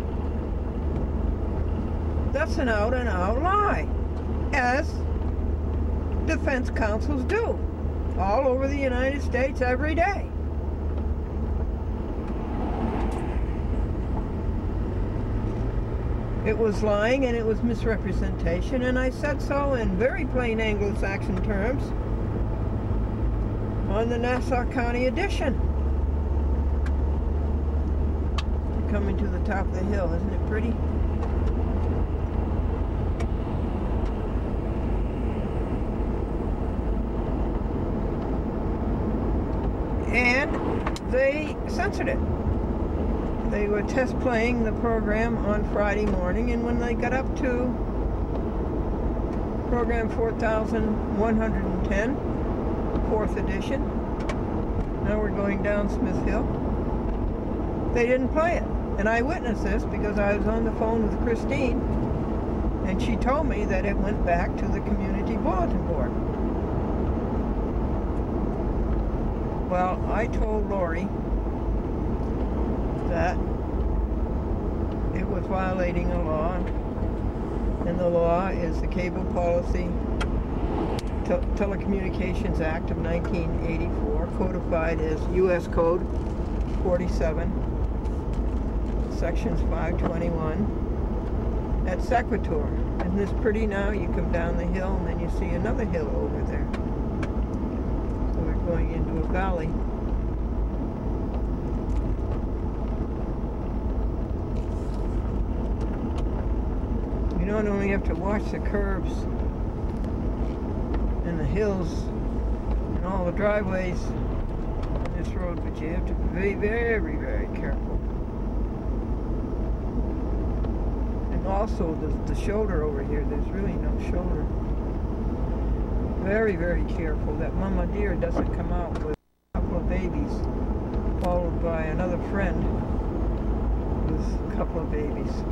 That's an out-and-out lie, as defense counsels do all over the United States every day. It was lying and it was misrepresentation, and I said so in very plain Anglo-Saxon terms on the Nassau County edition. We're coming to the top of the hill, isn't it pretty? And they censored it. They were test playing the program on Friday morning, and when they got up to program 4110, 4th edition, now we're going down Smith Hill, they didn't play it. And I witnessed this because I was on the phone with Christine, and she told me that it went back to the community bulletin board. Well, I told Lori that it was violating a law, and the law is the Cable Policy Telecommunications Act of 1984, codified as U.S. Code 47, Sections 521, at Sequitur. Isn't this pretty now? You come down the hill, and then you see another hill over there. So we're going into a valley. You don't only have to watch the curves and the hills and all the driveways on this road, but you have to be very, very, very careful. And also the shoulder over here, there's really no shoulder. Very, very careful that mama deer doesn't come out with a couple of babies, followed by another friend with a couple of babies.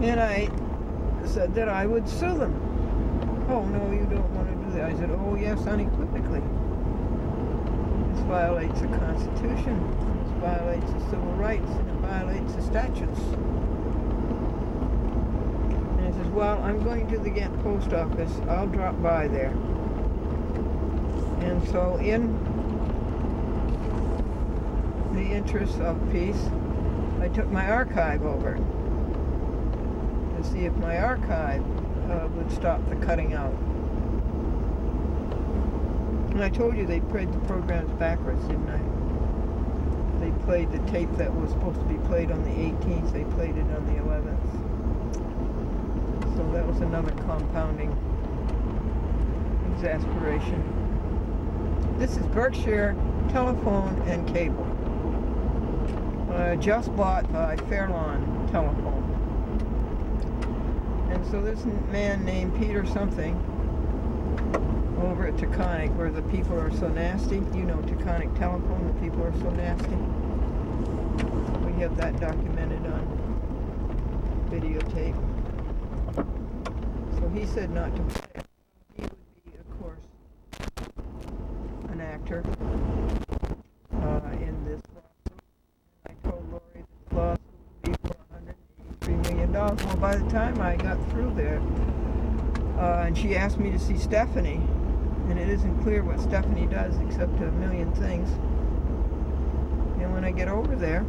And I said that I would sue them. Oh, no, you don't want to do that. I said, oh, yes, unequivocally. This violates the Constitution. This violates the civil rights, and it violates the statutes. And he says, well, I'm going to the Ghent post office. I'll drop by there. And so in the interest of peace, I took my archive over to see if my archive would stop the cutting out. And I told you they played the programs backwards, didn't I? They played the tape that was supposed to be played on the 18th, they played it on the 11th. So that was another compounding exasperation. This is Berkshire Telephone and Cable. Just bought by Fairlawn Telephone. And so this man named Peter something over at Taconic, where the people are so nasty, you know, Taconic Telephone, the people are so nasty. We have that documented on videotape. So he said not to play. He would be, of course, an actor in this lawsuit. I told Lori that the lawsuit would be for $183 million. Well, by the time I got through there, and she asked me to see Stephanie, and it isn't clear what Stephanie does except a million things. And when I get over there,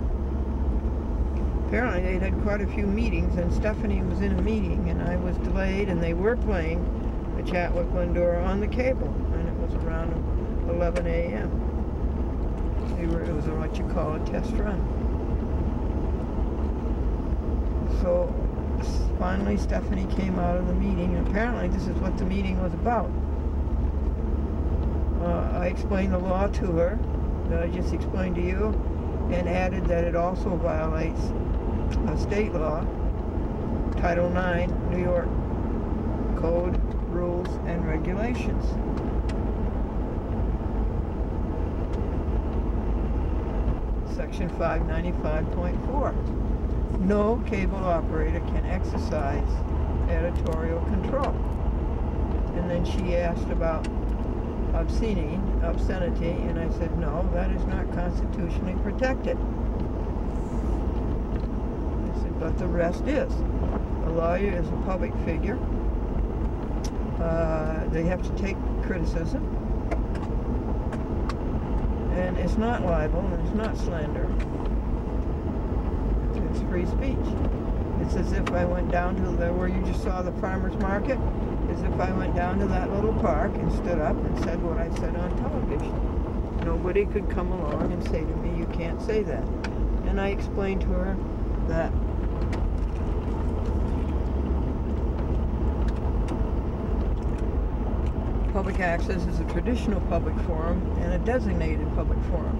apparently they'd had quite a few meetings, and Stephanie was in a meeting, and I was delayed, and they were playing a chat with Glendora on the cable, and it was around 11 a.m. It was what you call a test run. So finally Stephanie came out of the meeting, and apparently this is what the meeting was about. I explained the law to her that I just explained to you, and added that it also violates a state law, Title IX, New York Code, Rules, and Regulations. Section 595.4. No cable operator can exercise editorial control. And then she asked about obscenity, and I said, no, that is not constitutionally protected. I said, but the rest is. A lawyer is a public figure. They have to take criticism. And it's not libel, and it's not slander. It's free speech. It's as if I went down to where you just saw the farmer's market, as if I went down to that little park and stood up and said what I said on television. Nobody could come along and say to me, you can't say that. And I explained to her that public access is a traditional public forum and a designated public forum.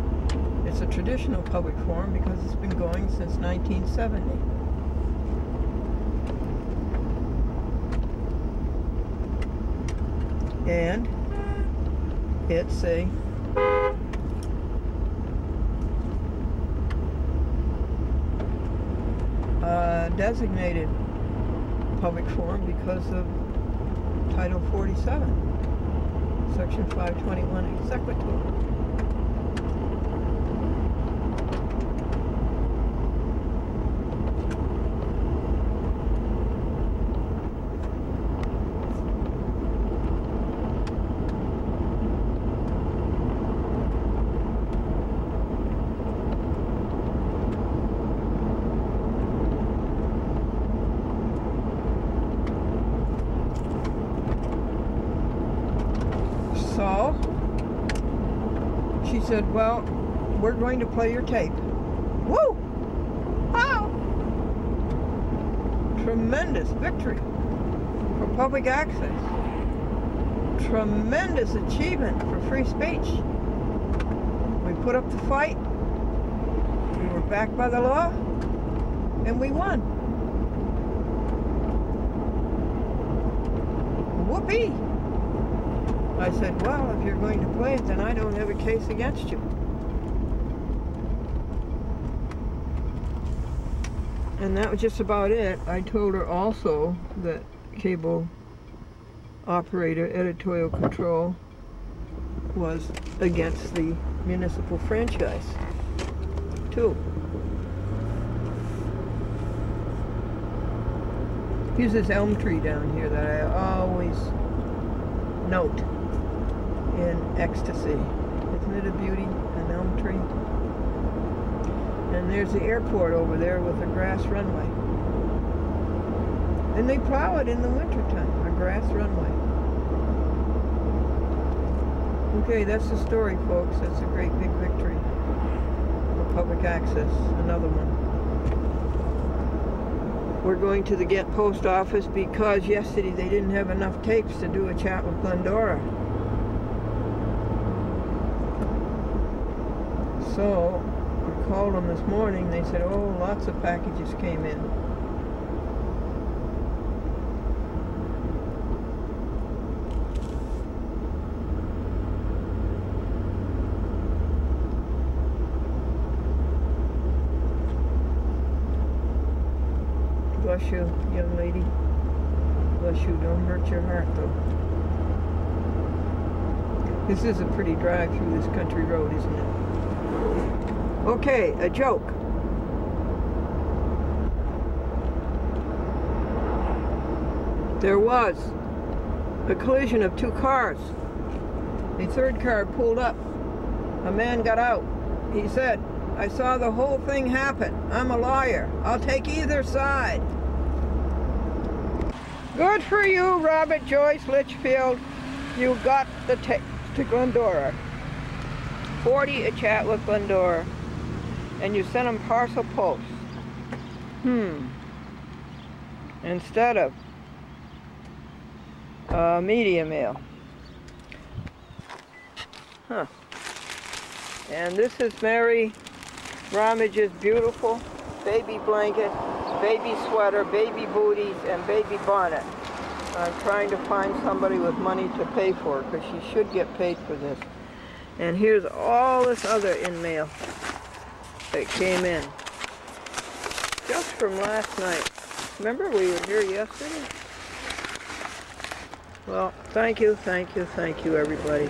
It's a traditional public forum because it's been going since 1970. And it's a designated public forum because of Title 47, Section 521 executor. So she said, well, we're going to play your tape. Woo! Wow! Tremendous victory for public access. Tremendous achievement for free speech. We put up the fight. We were backed by the law. And we won. Whoopee! I said, well, if you're going to play it, then I don't have a case against you. And that was just about it. I told her also that cable operator editorial control was against the municipal franchise, too. Here's this elm tree down here that I always note in ecstasy. Isn't it a beauty, an elm tree? And there's the airport over there with a grass runway. And they plow it in the wintertime, a grass runway. Okay, that's the story, folks. That's a great big victory for public access. Another one. We're going to the Ghent post office because yesterday they didn't have enough tapes to do a chat with Glendora. So we called them this morning. They said, oh, lots of packages came in. Bless you, young lady. Bless you. Don't hurt your heart, though. This is a pretty drive through this country road, isn't it? Okay, a joke. There was a collision of two cars. A third car pulled up. A man got out. He said, "I saw the whole thing happen. I'm a lawyer. I'll take either side." Good for you, Robert Joyce Litchfield. You got the ticket to Glendora. 40 a chat with Glendora. And you sent them parcel post. Instead of media mail. Huh. And this is Mary Ramage's beautiful baby blanket, baby sweater, baby booties, and baby bonnet. I'm trying to find somebody with money to pay for it, because she should get paid for this. And here's all this other in mail that came in just from last night. Remember we were here yesterday? Well, thank you, everybody.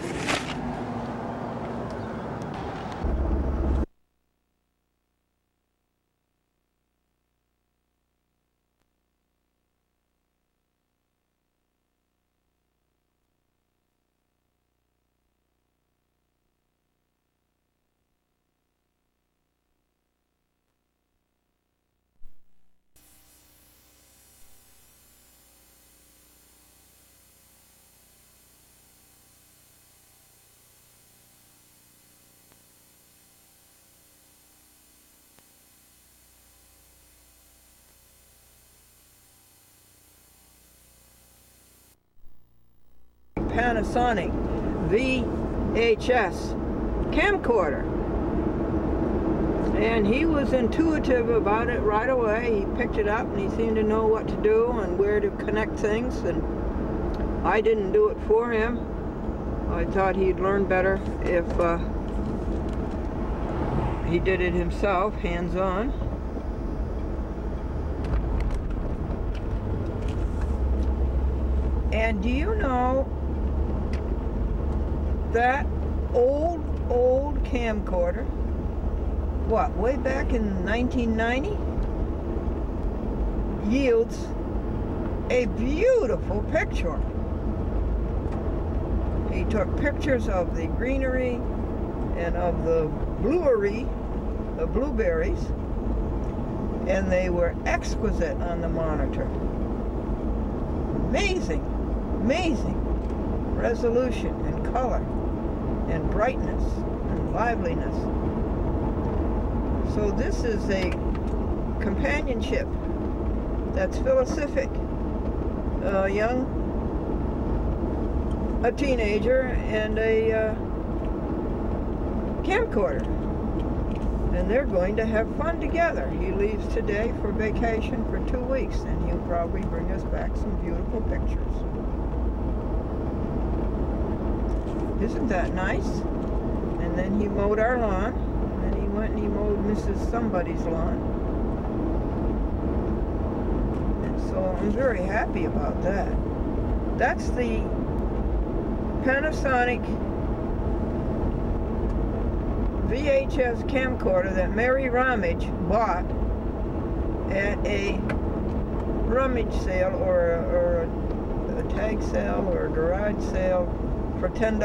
Panasonic VHS camcorder, and he was intuitive about it right away. He picked it up and he seemed to know what to do and where to connect things, and I didn't do it for him. I thought he'd learn better if he did it himself, hands-on. And do you know that old camcorder, way back in 1990, yields a beautiful picture. He took pictures of the greenery and of the blueberries, and they were exquisite on the monitor. Amazing resolution and color and brightness and liveliness. So this is a companionship that's philosophic. A teenager and a camcorder. And they're going to have fun together. He leaves today for vacation for 2 weeks, and he'll probably bring us back some beautiful pictures. Isn't that nice? And then he mowed our lawn, and then he went and he mowed Mrs. Somebody's lawn. And so I'm very happy about that. That's the Panasonic VHS camcorder that Mary Ramage bought at a rummage sale or a tag sale or a garage sale for $10.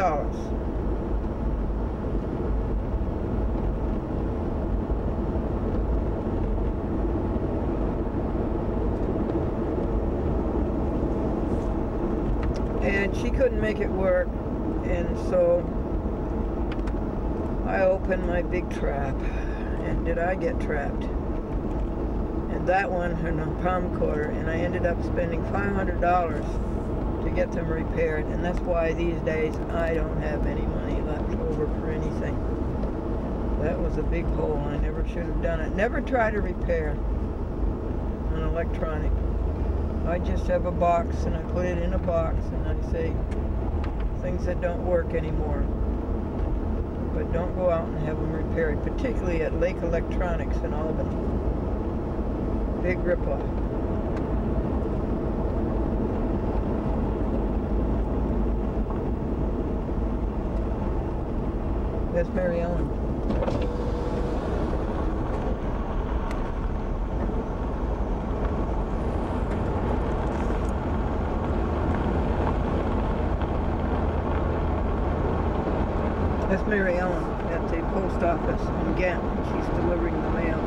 And she couldn't make it work, and so I opened my big trap, and did I get trapped? And that one, her palm quarter, and I ended up spending $500 to get them repaired, and that's why these days I don't have any money left over for anything. That was a big hole. I never should have done it. Never try to repair an electronic. I just have a box, and I put it in a box, and I say things that don't work anymore. But don't go out and have them repaired, particularly at Lake Electronics in Albany. Big ripoff. That's Mary Ellen. That's Mary Ellen at the post office in Ghent. She's delivering the mail.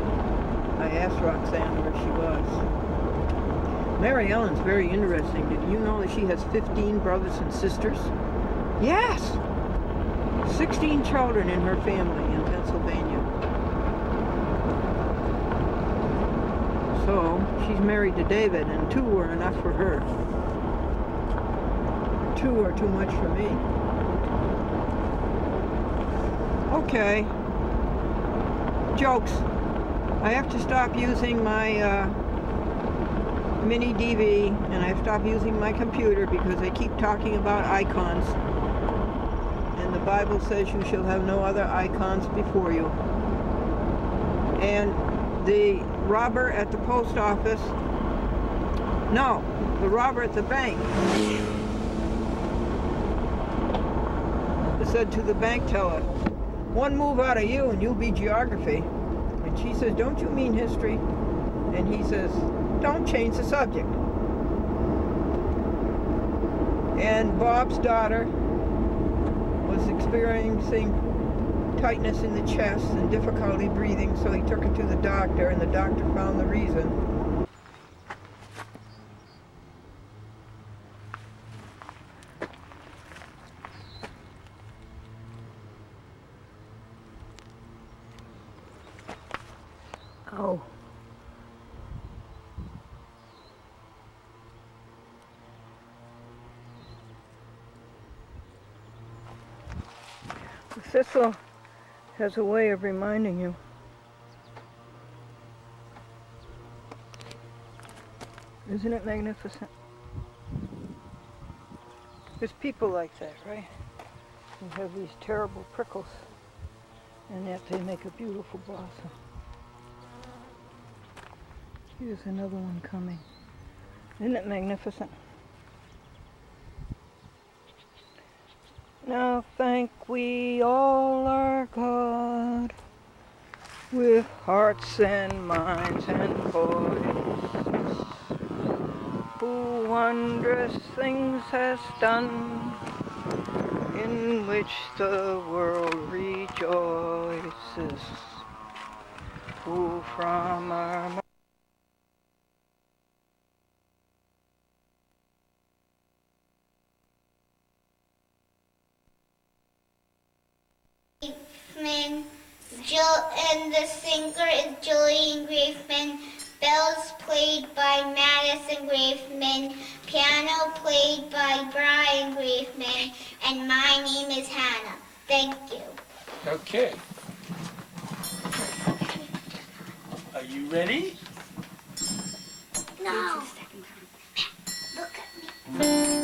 I asked Roxanne where she was. Mary Ellen's very interesting. Did you know that she has 15 brothers and sisters? Yes! 16 children in her family in Pennsylvania. So, she's married to David, and 2 were enough for her. 2 are too much for me. Okay. Jokes. I have to stop using my mini DV, and I've stopped using my computer because they keep talking about icons. And the Bible says you shall have no other icons before you. And the robber at the post office, no, the robber at the bank said to the bank teller, "One move out of you and you'll be geography." And she says, "Don't you mean history?" And he says, "Don't change the subject." And Bob's daughter was experiencing tightness in the chest and difficulty breathing, so he took her to the doctor, and the doctor found the reason. Oh. The thistle has a way of reminding you. Isn't it magnificent? There's people like that, right? Who have these terrible prickles, and yet they make a beautiful blossom. Here's another one coming. Isn't it magnificent? Now thank we all our God with hearts and minds and voices, who wondrous things has done, in which the world rejoices, who from our and the singer is Julian Graveman. Bells played by Madison Graveman. Piano played by Brian Graveman. And my name is Hannah. Thank you. Okay. Are you ready? No. Look at me.